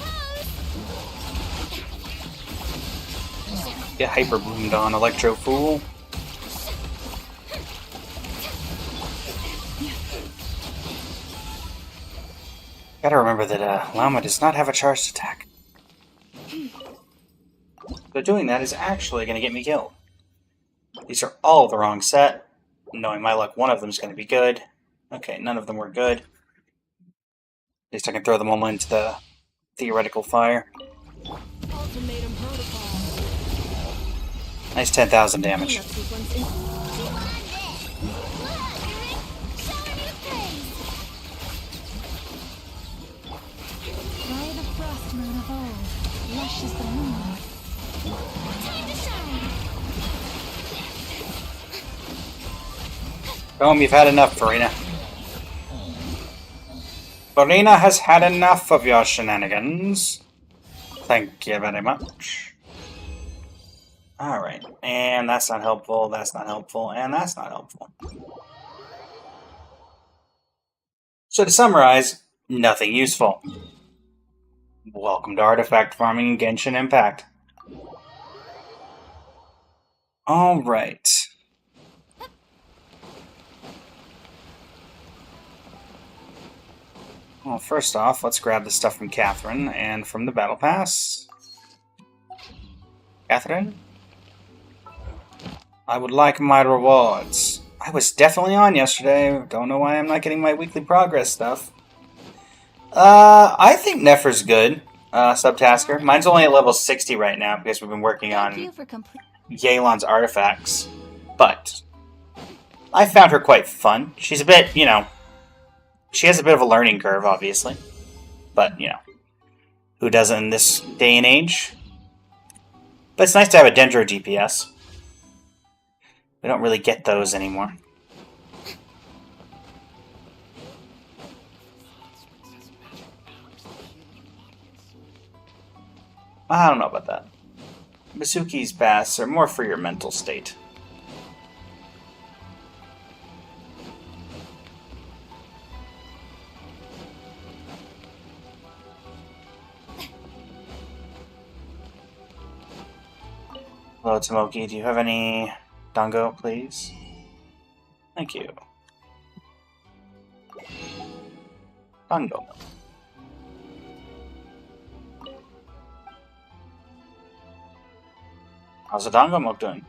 pose.
Get hyper boomed on, Electro Fool. Gotta remember that Llama does not have a charged attack. So doing that is actually going to get me killed. These are all the wrong set. Knowing my luck, one of them is going to be good. Okay, none of them were good. At least I can throw them all into the theoretical fire.
Ultimatum protocol.
Nice 10,000 damage.
Cleanup sequence
See what I did. Look, Rick. Showing you praise.
By the frost moon of old, lush as the moon.
Time to shine.
Boom, you've had enough, Farina. Farina has had enough of your shenanigans. Thank you very much. Alright, and that's not helpful, that's not helpful, and that's not helpful. So to summarize, nothing useful. Welcome to Artifact Farming in Genshin Impact. Alright. Well, first off, let's grab the stuff from Catherine and from the Battle Pass. Catherine? I would like my rewards. I was definitely on yesterday. Don't know why I'm not getting my weekly progress stuff. I think Nefer's good, Subtasker. Mine's only at level 60 right now because we've been working
Thank
on
you for complete.
Yelan's artifacts. But I found her quite fun. She's a bit, you know, she has a bit of a learning curve, obviously. But, you know, who doesn't in this day and age? But it's nice to have a Dendro DPS. We don't really get those anymore. I don't know about that. Misuki's baths are more for your mental state. Hello, Tomoki. Do you have any dango, please? Thank you. Dango milk. How's the dango milk doing?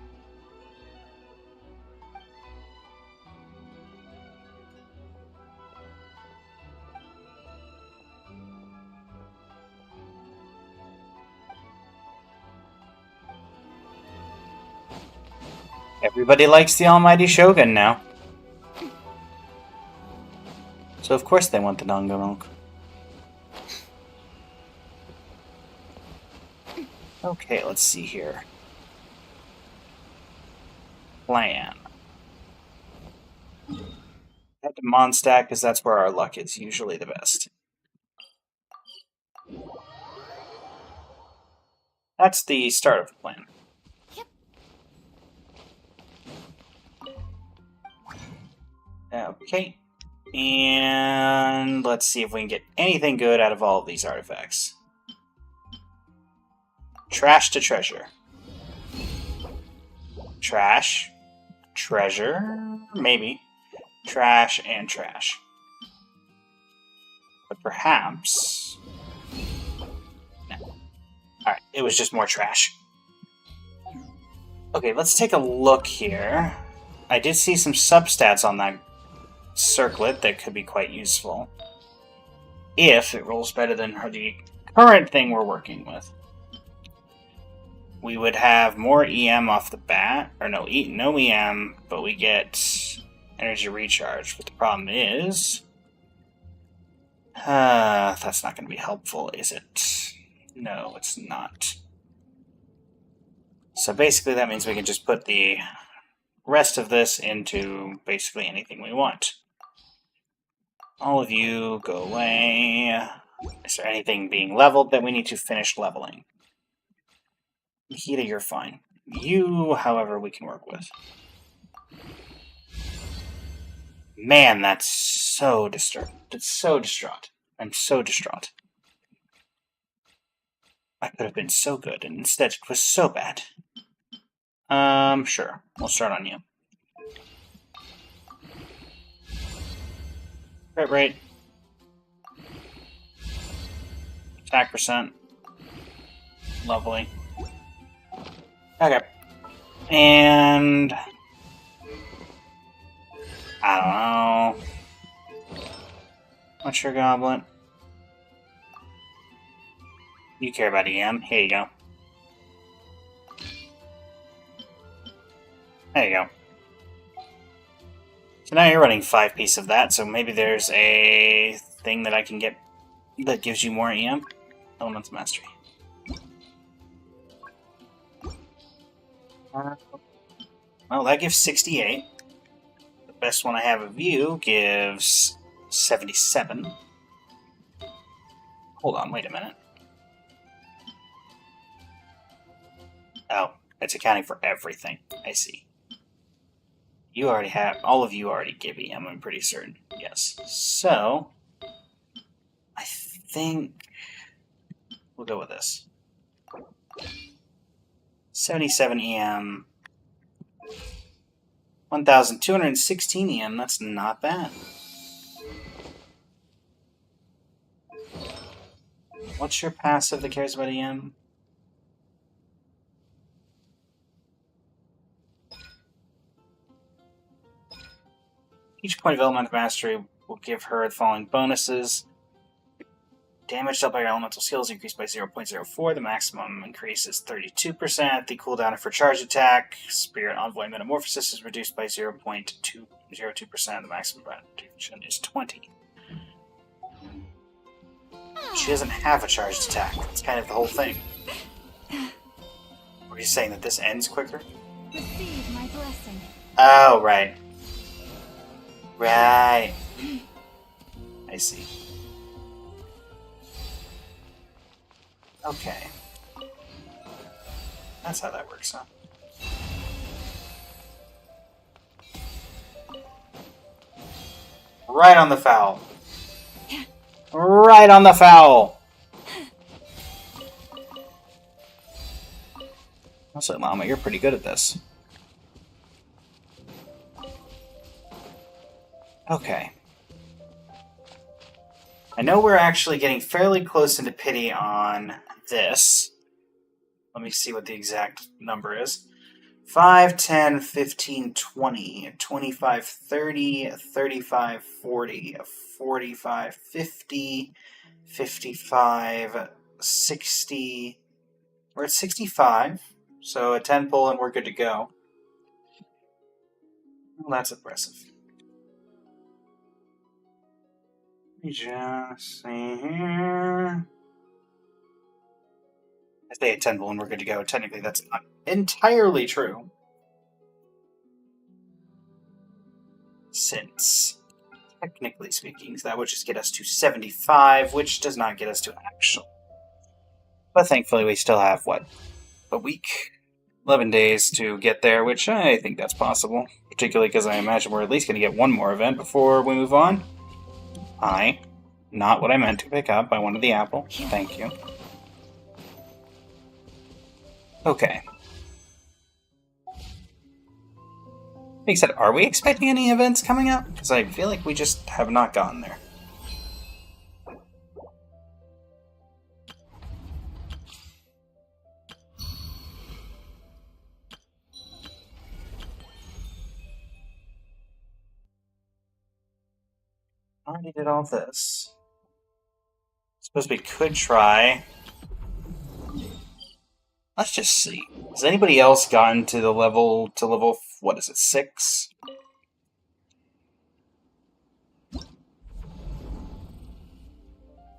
Everybody likes the almighty Shogun now. So of course they want the dango milk. Okay, let's see here. Plan. Head to Mondstadt because that's where our luck is usually the best. That's the start of the plan. Okay. And let's see if we can get anything good out of all of these artifacts. Trash to treasure. Trash. Treasure. Maybe. Trash and trash. But perhaps... No. Alright, it was just more trash. Okay, let's take a look here. I did see some substats on that circlet that could be quite useful. If it rolls better than the current thing we're working with. We would have more EM off the bat. Or no EM, but we get energy recharge. But the problem is... that's not going to be helpful, is it? No, it's not. So basically that means we can just put the rest of this into basically anything we want. All of you, go away. Is there anything being leveled that we need to finish leveling? Nikita, you're fine. You, however, we can work with. Man, that's so disturbed. It's so distraught. I'm so distraught. I could have been so good, and instead it was so bad. Sure. We'll start on you. Crit rate. Attack percent. Lovely. Okay. And... I don't know. What's your goblet? You care about EM. Here you go. There you go. So now you're running 5 pieces of that, so maybe there's a thing that I can get that gives you more EM. Elemental Mastery. Well, that gives 68. The best one I have of you gives 77. Hold on, wait a minute. Oh, it's accounting for everything. I see. You already have... All of you already give EM, I'm pretty certain. Yes. So... I think... We'll go with this. 77 EM. 1,216 EM. That's not bad. What's your passive that cares about EM? Each point of Elemental Mastery will give her the following bonuses. Damage dealt by your elemental skills increased by 0.04. The maximum increase is 32%. The cooldown for charge attack, Spirit Envoy Metamorphosis, is reduced by 0.202%. The maximum reduction is 20. She doesn't have a charged attack. That's kind of the whole thing. Were you saying that this ends quicker?
Receive my blessing.
Oh, right. Right. I see. Okay. That's how that works, huh? Right on the foul. Right on the foul. Also, Llama, you're pretty good at this. Okay. I know we're actually getting fairly close into pity on this. Let me see what the exact number is. 5, 10, 15, 20, 25, 30, 35, 40, 45, 50, 55, 60. We're at 65, so a 10 pull and we're good to go. Well, that's impressive. Let me just see here. I say a 10 pull and we're good to go. Technically, that's not entirely true. Since, technically speaking, that would just get us to 75, which does not get us to actual. But thankfully, we still have, what, a week? 11 days to get there, which I think that's possible. Particularly because I imagine we're at least going to get one more event before we move on. Not what I meant to pick up. I wanted the apple. Thank you. Okay. Being said, are we expecting any events coming up? Because I feel like we just have not gotten there. Already did all this. Suppose we could try. Let's just see. Has anybody else gotten to the level, what is it, 6?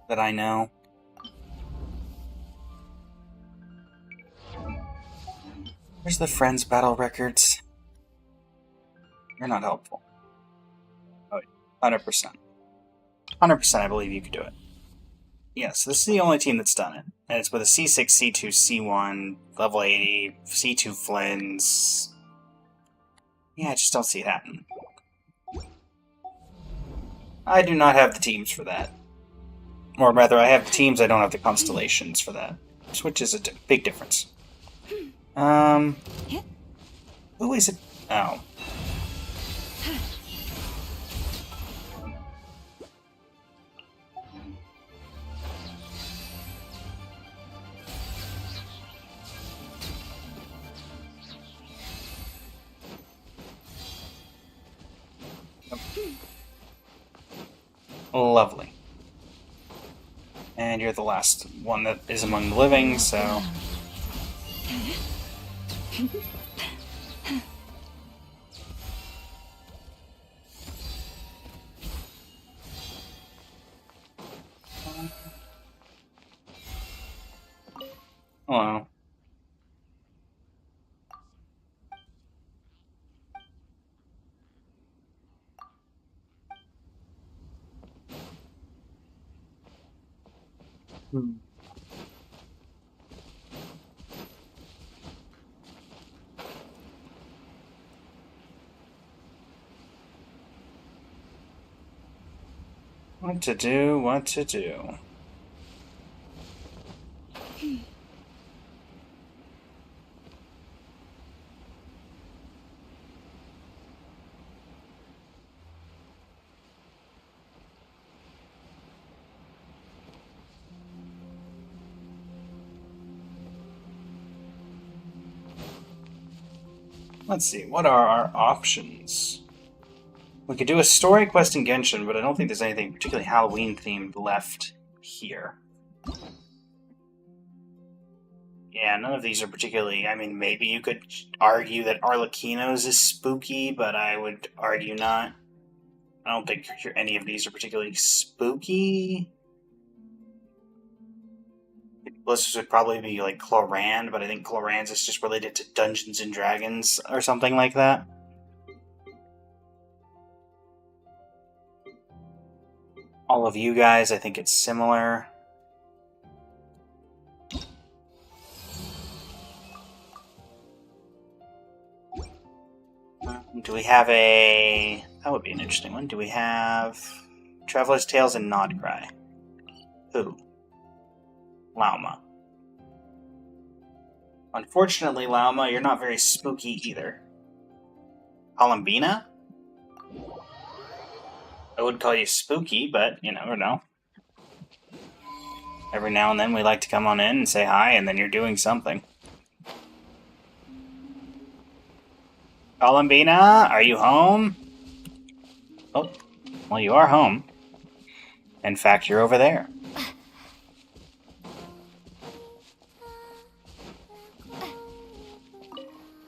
That I know. Where's the Friends battle records? You're not helpful. Oh, 100%. 100% I believe you could do it. Yes, this is the only team that's done it. And it's with a C6, C2, C1, level 80, C2 Flins. Yeah, I just don't see it happening. I do not have the teams for that. Or rather, I have the teams, I don't have the constellations for that. Which is a big difference. Who is it? Oh. Lovely. And you're the last one that is among the living, so... Hello. What to do, what to do. Let's see, what are our options? We could do a story quest in Genshin, but I don't think there's anything particularly Halloween-themed left here. Yeah, none of these are particularly... I mean, maybe you could argue that Arlecchino's is spooky, but I would argue not. I don't think any of these are particularly spooky. Blizzard's would probably be like Cloran, but I think Cloran's is just related to Dungeons and Dragons or something like that. All of you guys, I think it's similar. Do we have a... That would be an interesting one. Do we have Traveler's Tales and Nodcry? Who? Lauma. Unfortunately, Lauma, you're not very spooky either. Columbina? I would call you spooky, but you never know. Every now and then we like to come on in and say hi, and then you're doing something. Columbina, are you home? Oh, well, you are home. In fact, you're over there.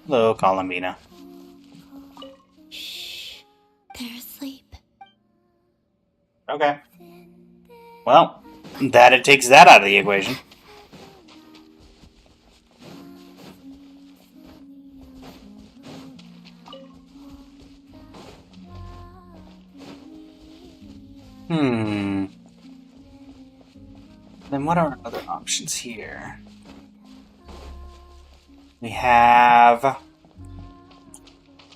Hello, Columbina.
Shh. They're asleep.
Okay. Well, it takes that out of the equation. Then what are our other options here? We have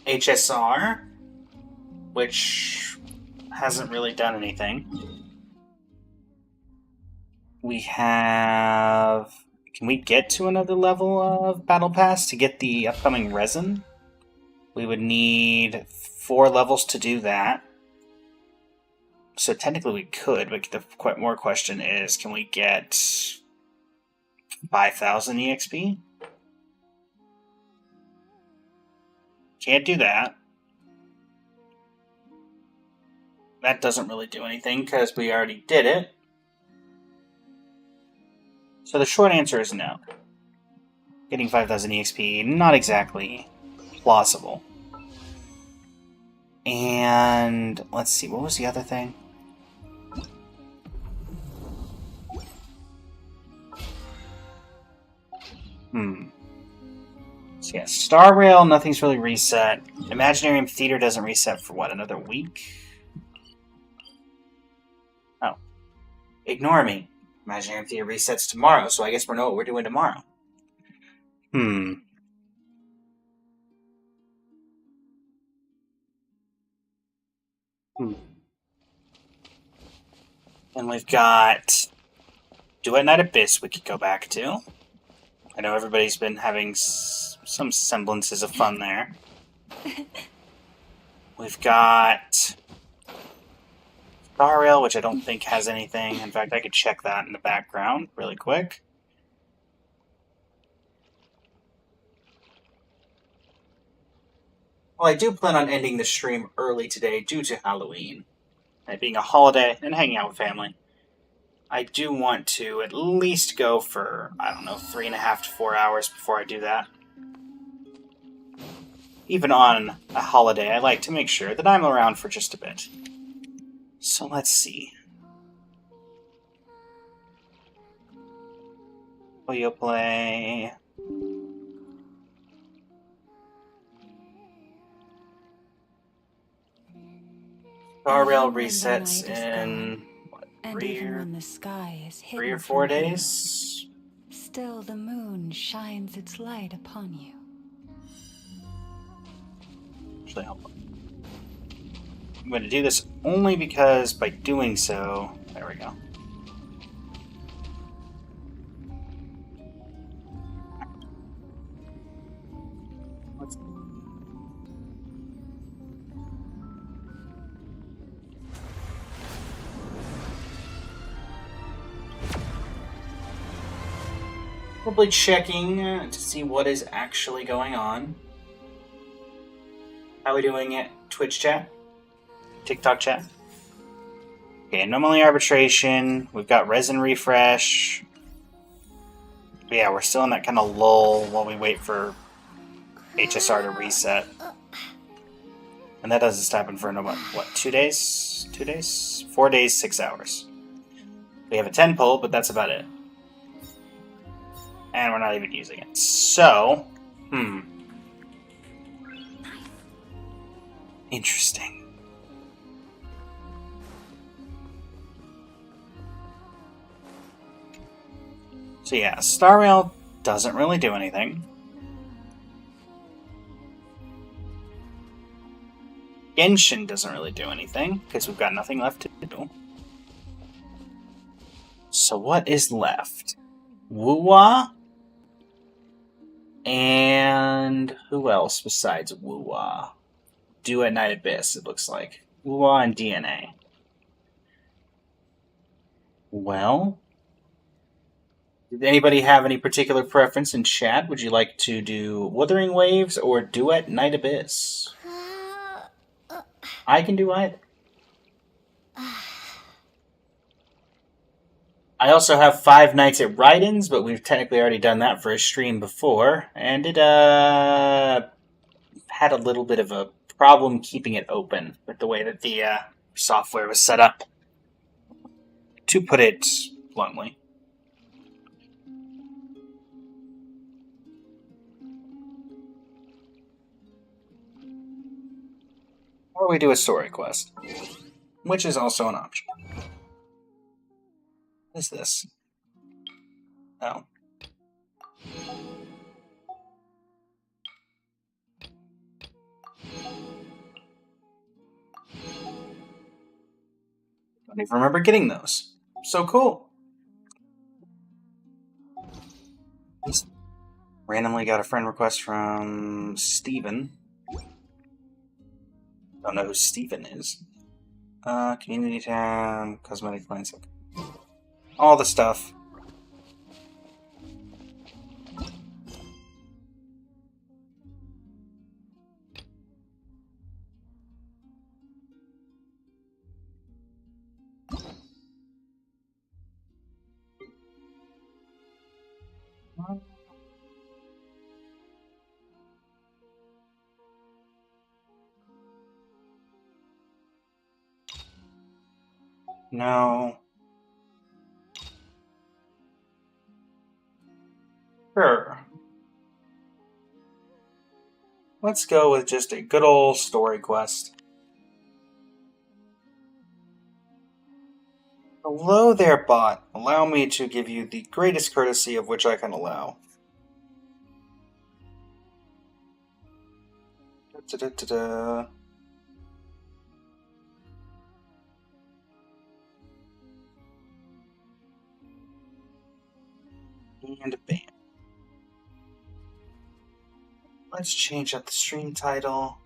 HSR, which hasn't really done anything. We have... Can we get to another level of Battle Pass to get the upcoming resin? We would need 4 levels to do that. So technically we could, but the more question is, can we get 5,000 EXP? Can't do that. That doesn't really do anything because we already did it. So the short answer is no. Getting 5,000 EXP, not exactly plausible. And let's see, what was the other thing? So yeah, Star Rail, nothing's really reset. Imaginarium Theater doesn't reset for what, another week? Oh. Ignore me. Imaginary Amphitheater resets tomorrow, so I guess we know what we're doing tomorrow. Hmm. And we've got Duet Night Abyss we could go back to. I know everybody's been having some semblances of fun there. We've got Star Rail, which I don't think has anything. In fact, I could check that in the background really quick. Well, I do plan on ending the stream early today due to Halloween. It being a holiday and hanging out with family. I do want to at least go for, 3.5 to 4 hours before I do that. Even on a holiday, I like to make sure that I'm around for just a bit. So let's see. Will you play? Star Rail resets in
And even when the sky is hidden
3 or
from
4
view,
days.
still the moon shines its light upon you.
Actually, hold on. I'm going to do this only because by doing so, there we go. Probably checking to see what is actually going on. How are we doing it? Twitch chat? TikTok chat? Okay, anomaly arbitration. We've got resin refresh. But yeah, we're still in that kind of lull while we wait for HSR to reset. And that doesn't happen for what, 2 days? 2 days? 4 days, 6 hours. We have a 10 pull, but that's about it. And we're not even using it. So, interesting. So yeah, Star Rail doesn't really do anything. Genshin doesn't really do anything, because we've got nothing left to do. So what is left? Wuwa? And who else besides Wuwa? Duet Night Abyss, it looks like. Wuwa and DNA. Well, did anybody have any particular preference in chat? Would you like to do Wuthering Waves or Duet Night Abyss? I can do either. I also have Five Nights at Raiden's, but we've technically already done that for a stream before, and it had a little bit of a problem keeping it open with the way that the software was set up, to put it bluntly. Or we do a story quest, which is also an option. What is this? Oh. Don't even remember getting those. So cool. Just randomly got a friend request from Steven. Don't know who Steven is. Community tab, cosmetic landscape. All the stuff. No. Sure. Let's go with just a good old story quest. Hello there, bot. Allow me to give you the greatest courtesy of which I can allow. Da-da-da-da. And bam. Let's change up the stream title.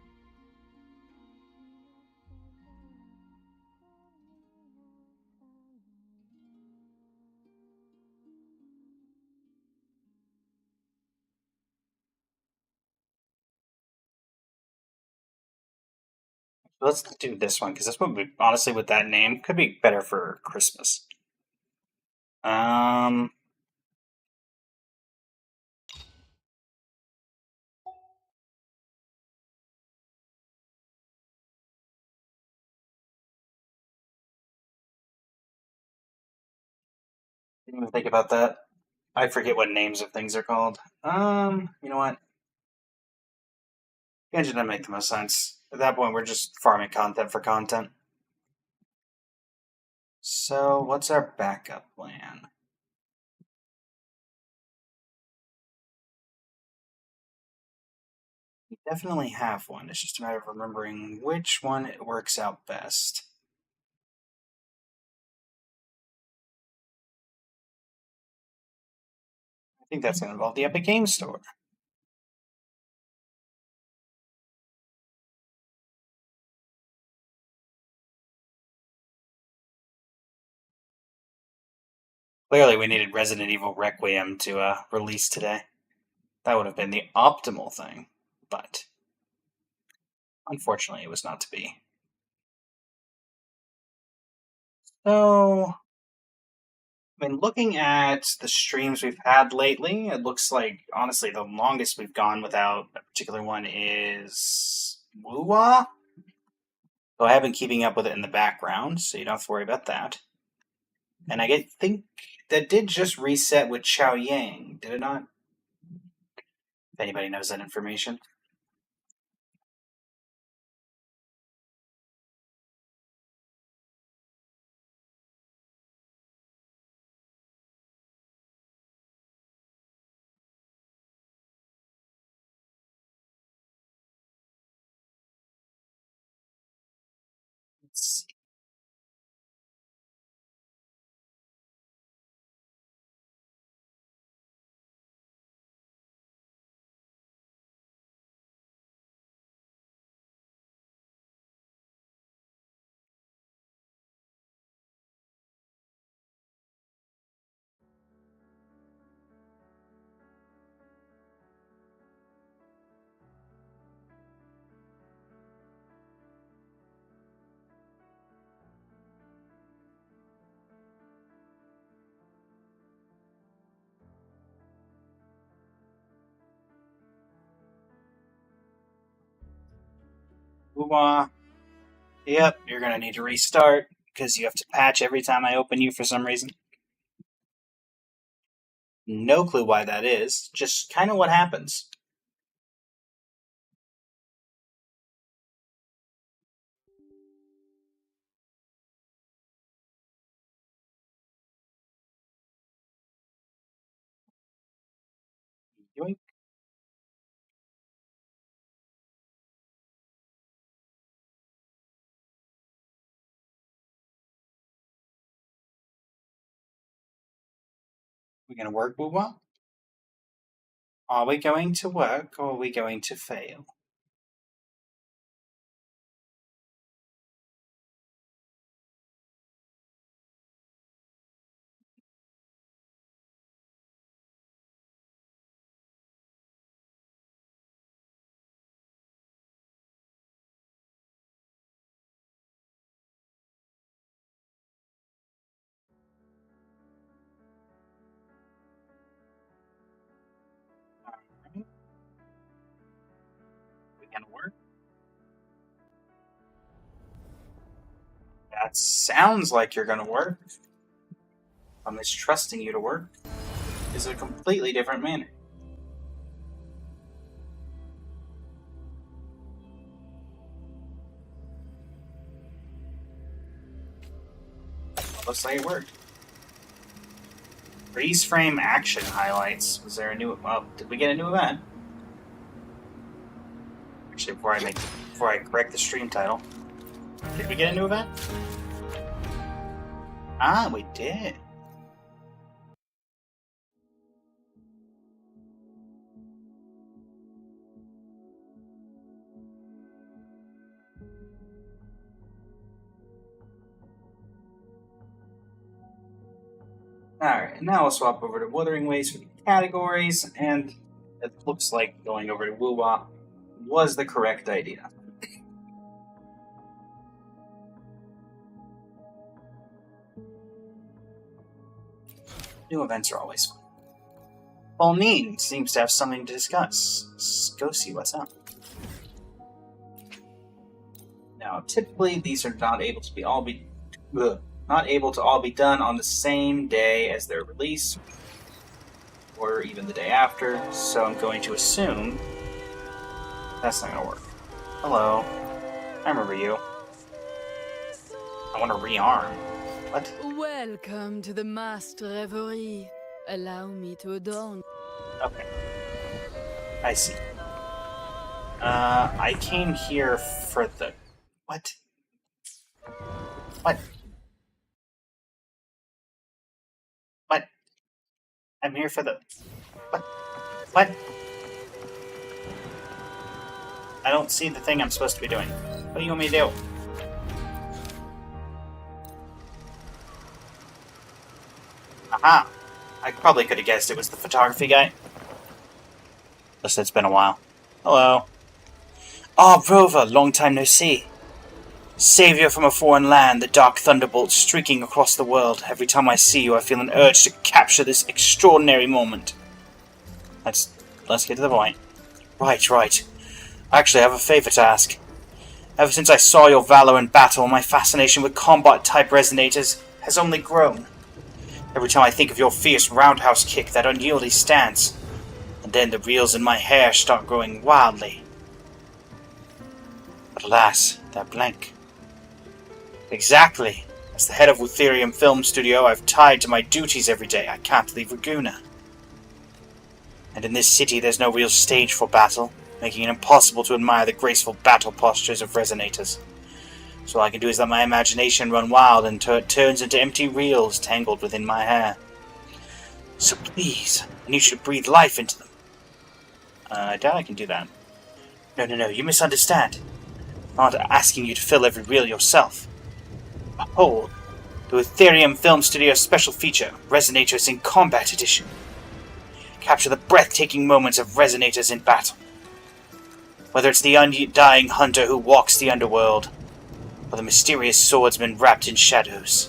Let's do this one because this one, honestly, with that name, could be better for Christmas. Um, didn't even think about that. I forget what names of things are called. You know what? Engine doesn't make the most sense. At that point, we're just farming content for content. So, what's our backup plan? We definitely have one. It's just a matter of remembering which one it works out best. I think that's going to involve the Epic Games Store. Clearly, we needed Resident Evil Requiem to release today. That would have been the optimal thing, but unfortunately, it was not to be. So, I mean, looking at the streams we've had lately, it looks like, honestly, the longest we've gone without a particular one is Wuwa. So I have been keeping up with it in the background, so you don't have to worry about that. And I think that did just reset with Chao Yang, did it not? If anybody knows that information. Let's see. Wuwa. Yep, you're gonna need to restart, because you have to patch every time I open you for some reason. No clue why that is, just kind of what happens. Yoink. We gonna work, Wuwa? Are we going to work, or are we going to fail? Alright. We gonna work? That sounds like you're gonna work. I'm mistrusting you to work. Is a completely different manner. looks like it worked. Freeze frame action highlights. Was there a new? Well, did we get a new event? Actually, before I correct the stream title, did we get a new event? Ah, we did. Alright, now we'll swap over to Wuthering Waves for the categories, and it looks like going over to Wuwa was the correct idea. New events are always fun. Pauline seems to have something to discuss. Let's go see what's up. Now, typically these are not able to all be done on the same day as their release, or even the day after. So I'm going to assume that's not going to work. Hello, I remember you. I want to rearm. What?
Welcome to the Master Reverie. Allow me to adorn.
Okay. I see. I came here for the... What? What? What? I'm here for the... What? What? I don't see the thing I'm supposed to be doing. What do you want me to do? Aha! I probably could have guessed it was the photography guy. Listen, it's been a while. Hello. Ah, Rover, long time no see. Savior from a foreign land, the dark thunderbolt streaking across the world. Every time I see you, I feel an urge to capture this extraordinary moment. Let's get to the point. Right. I actually have a favor to ask. Ever since I saw your valor in battle, my fascination with combat-type resonators has only grown. Every time I think of your fierce roundhouse kick, that unyielding stance, and then the reels in my hair start growing wildly. But alas, they're blank. Exactly. As the head of Wutherium Film Studio, I've tied to my duties every day. I can't leave Ragusa. And in this city, there's no real stage for battle, making it impossible to admire the graceful battle postures of resonators. So all I can do is let my imagination run wild until it turns into empty reels tangled within my hair. So please, and you should breathe life into them. I doubt I can do that. No, you misunderstand. I'm not asking you to fill every reel yourself. Behold, the Wutherium Film Studio special feature, Resonators in Combat Edition. Capture the breathtaking moments of resonators in battle. Whether it's the undying hunter who walks the underworld, or the mysterious swordsman wrapped in shadows.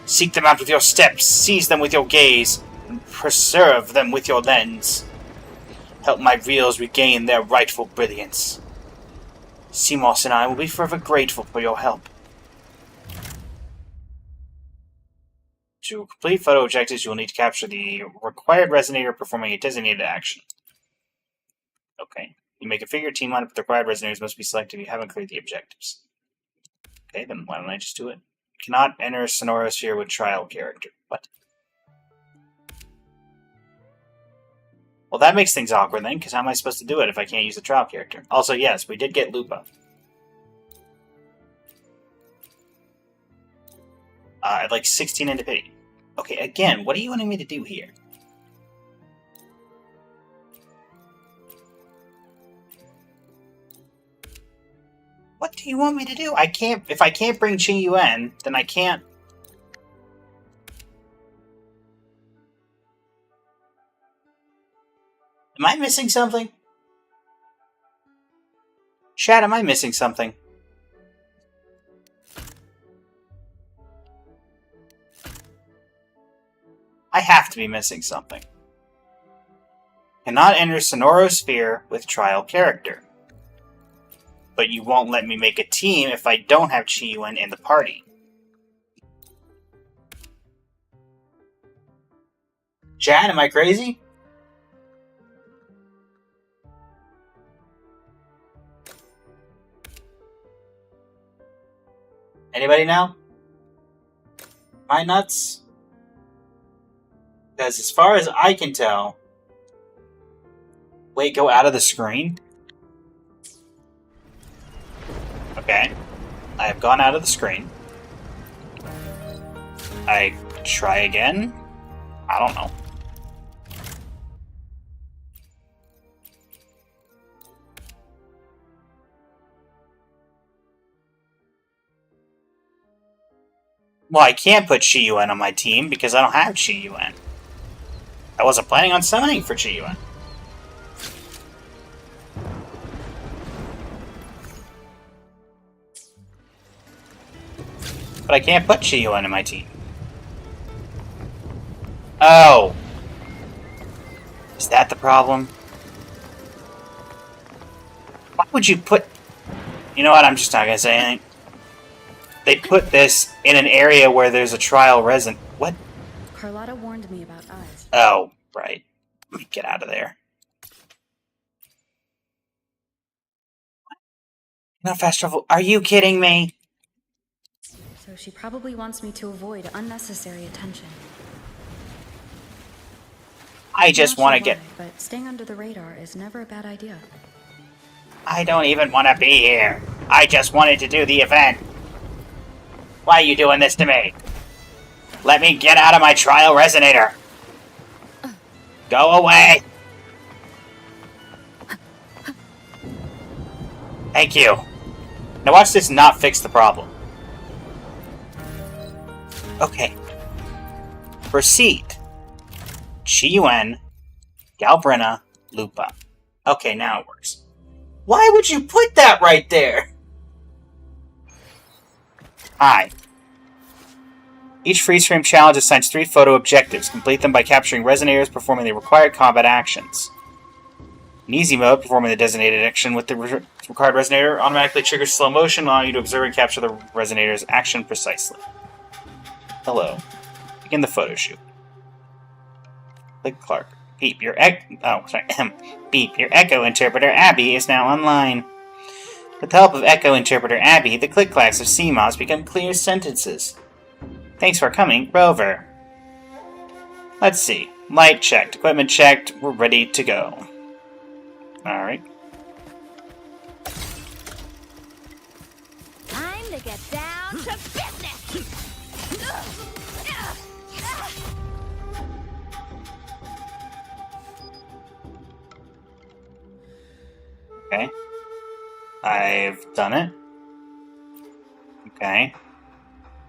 Seek them out with your steps, seize them with your gaze, and preserve them with your lens. Help my reels regain their rightful brilliance. CMOS and I will be forever grateful for your help. To complete photo objectives, you will need to capture the required resonator performing a designated action. Okay. You make a figure team lineup with the required resonators must be selected if you haven't cleared the objectives. Okay, then why don't I just do it? Cannot enter Sonorosphere with trial character. What? Well, that makes things awkward then, because how am I supposed to do it if I can't use the trial character? Also, yes, we did get Lupa. I'd like 16 into pity. Okay, again, what are you wanting me to do here? What do you want me to do? I can't... If I can't bring Qing Yuan, then I can't... Am I missing something? Chat, am I missing something? I have to be missing something. Cannot enter Sonorosphere with trial character. But you won't let me make a team if I don't have Qi Yuan in the party. Chat, am I crazy? Anybody now? Am I nuts? Because as far as I can tell... Wait, go out of the screen? Okay. I have gone out of the screen. I try again? I don't know. Well, I can't put Chi-Yuan on my team because I don't have Chi-Yuan. I wasn't planning on summoning for Chi-Yuan. But I can't put Chi-Yuan in my team. Oh! Is that the problem? Why would you put... You know what, I'm just not gonna say anything. They put this in an area where there's a trial resin... What?
Carlotta warned me about eyes.
Oh, right. Let me get out of there. Not fast travel. Are you kidding me?
So she probably wants me to avoid unnecessary attention.
I just want to get...
But staying under the radar is never a bad idea.
I don't even want to be here. I just wanted to do the event. Why are you doing this to me? Let me get out of my trial resonator. Go away. Thank you. Now watch this not fix the problem. Okay. Proceed. Chi-Yuan, Galbrenna, Lupa. Okay, now it works. Why would you put that right there? Hi. Each freeze frame challenge assigns 3 photo objectives. Complete them by capturing resonators performing the required combat actions. In easy mode, performing the designated action with the required resonator automatically triggers slow motion, allowing you to observe and capture the resonator's action precisely. Hello. Begin the photo shoot. Click Clark. Beep, your Beep, your Echo Interpreter Abby is now online. With the help of Echo Interpreter Abby, the click-clacks of CMOS become clear sentences. Thanks for coming, Rover. Let's see. Light checked, equipment checked, we're ready to go. Alright.
Time to get down to business!
Okay. I've done it. Okay.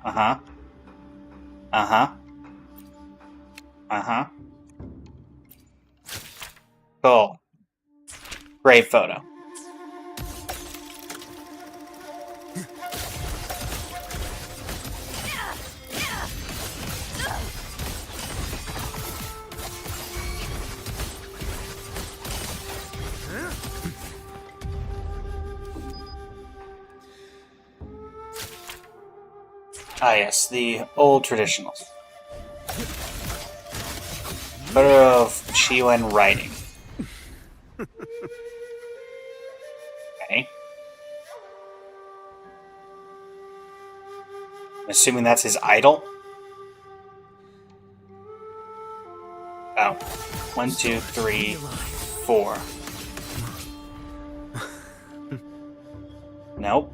Uh-huh. Uh-huh. Uh-huh. Cool. Great photo. Ah yes, the old traditionals. Photo of Chi-Yuan writing. Okay. I'm assuming that's his idol? Oh. 1, 2, 3, 4. Nope.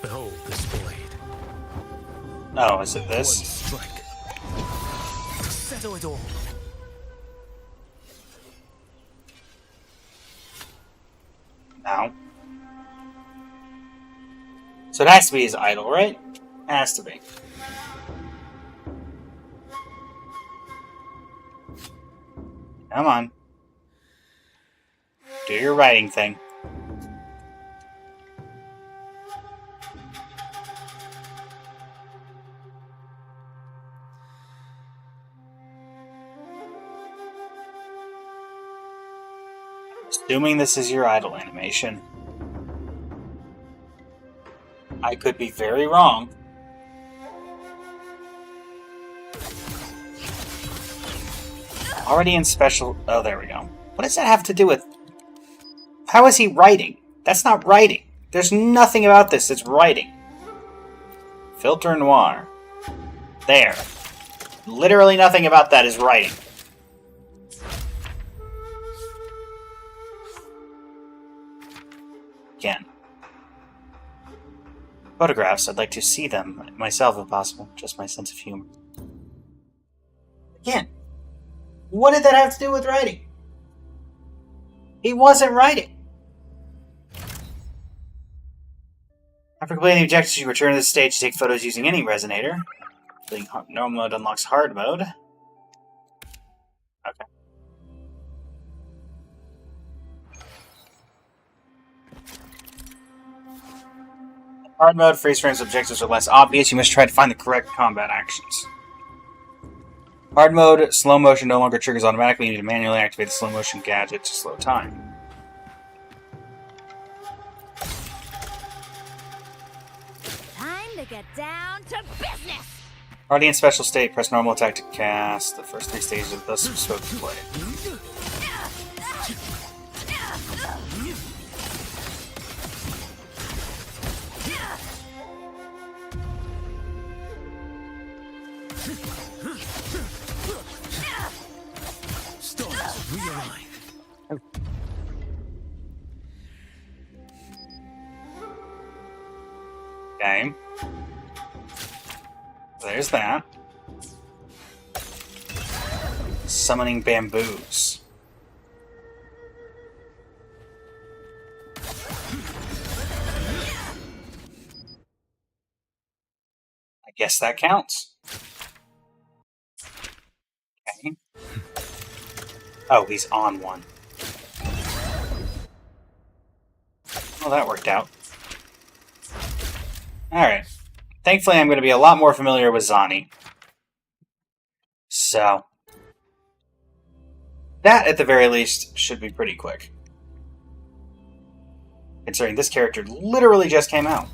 Behold this blade.
Oh, is it
One
this?
strike to settle it all.
No. So it has to be his idol, right? It has to be. Come on. Do your writing thing. Assuming this is your idle animation. I could be very wrong. Already in special... Oh, there we go. What does that have to do with... How is he writing? That's not writing. There's nothing about this that's writing. Filter noir. There. Literally nothing about that is writing. Again. Photographs, I'd like to see them myself if possible. Just my sense of humor. Again. What did that have to do with writing? He wasn't writing. After completing the objectives, you return to the stage to take photos using any resonator. Normal mode unlocks hard mode. Okay. Hard mode, freeze frames, objectives are less obvious. You must try to find the correct combat actions. Hard mode, slow motion no longer triggers automatically. You need to manually activate the slow motion gadget to slow time.
Time to get down to business!
Already in special state, press normal attack to cast the first 3 stages of the spoken play.
Stars realign.
Okay. There's that. Summoning bamboos. I guess that counts. Okay. Oh, he's on one. Well, that worked out. Alright. Thankfully, I'm going to be a lot more familiar with Zani. So, that, at the very least, should be pretty quick. Considering this character literally just came out.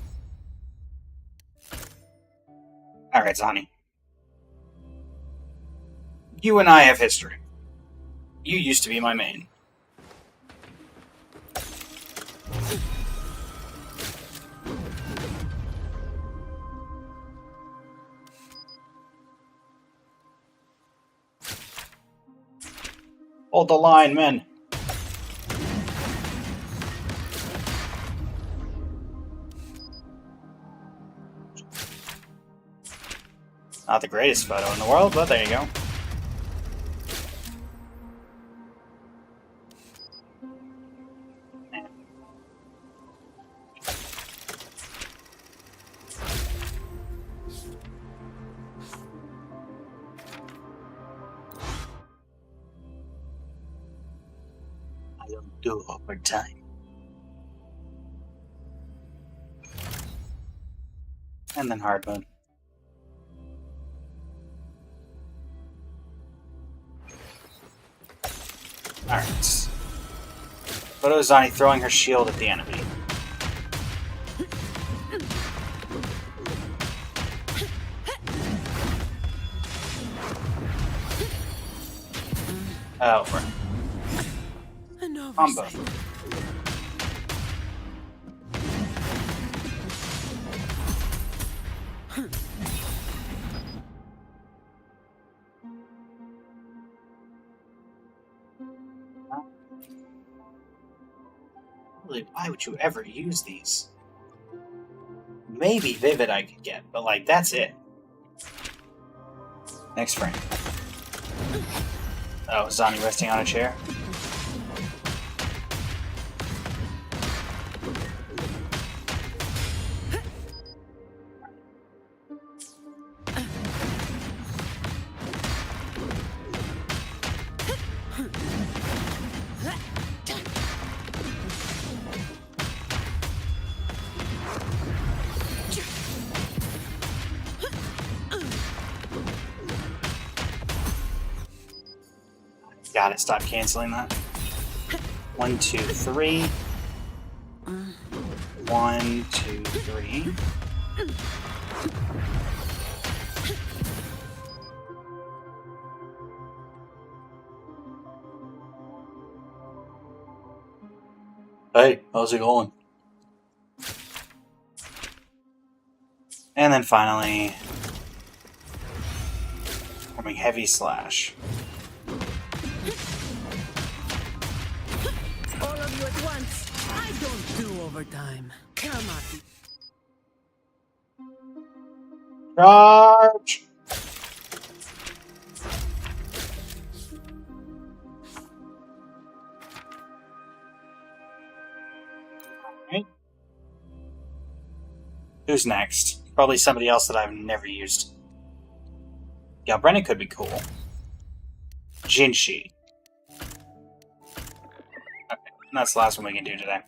Alright, Zani. You and I have history. You used to be my main. Hold the line, men. Not the greatest photo in the world, but there you go. I don't do overtime. And then hard mode. Alright. Photo of Zani throwing her shield at the enemy. Oh, right. Combo. Really, why would you ever use these? Maybe Vivid I could get, but like, that's it. Next frame. Oh, Zani resting on a chair. Got it, stop canceling that. 1, 2, 3. 1, 2, 3. Hey, how's it going? And then finally, performing Heavy Slash.
All of you at once. I don't do overtime. Come on.
Charge! Alright. Who's next? Probably somebody else that I've never used. Yeah, Brennan could be cool. Jinshi. Okay, and that's the last one we can do today.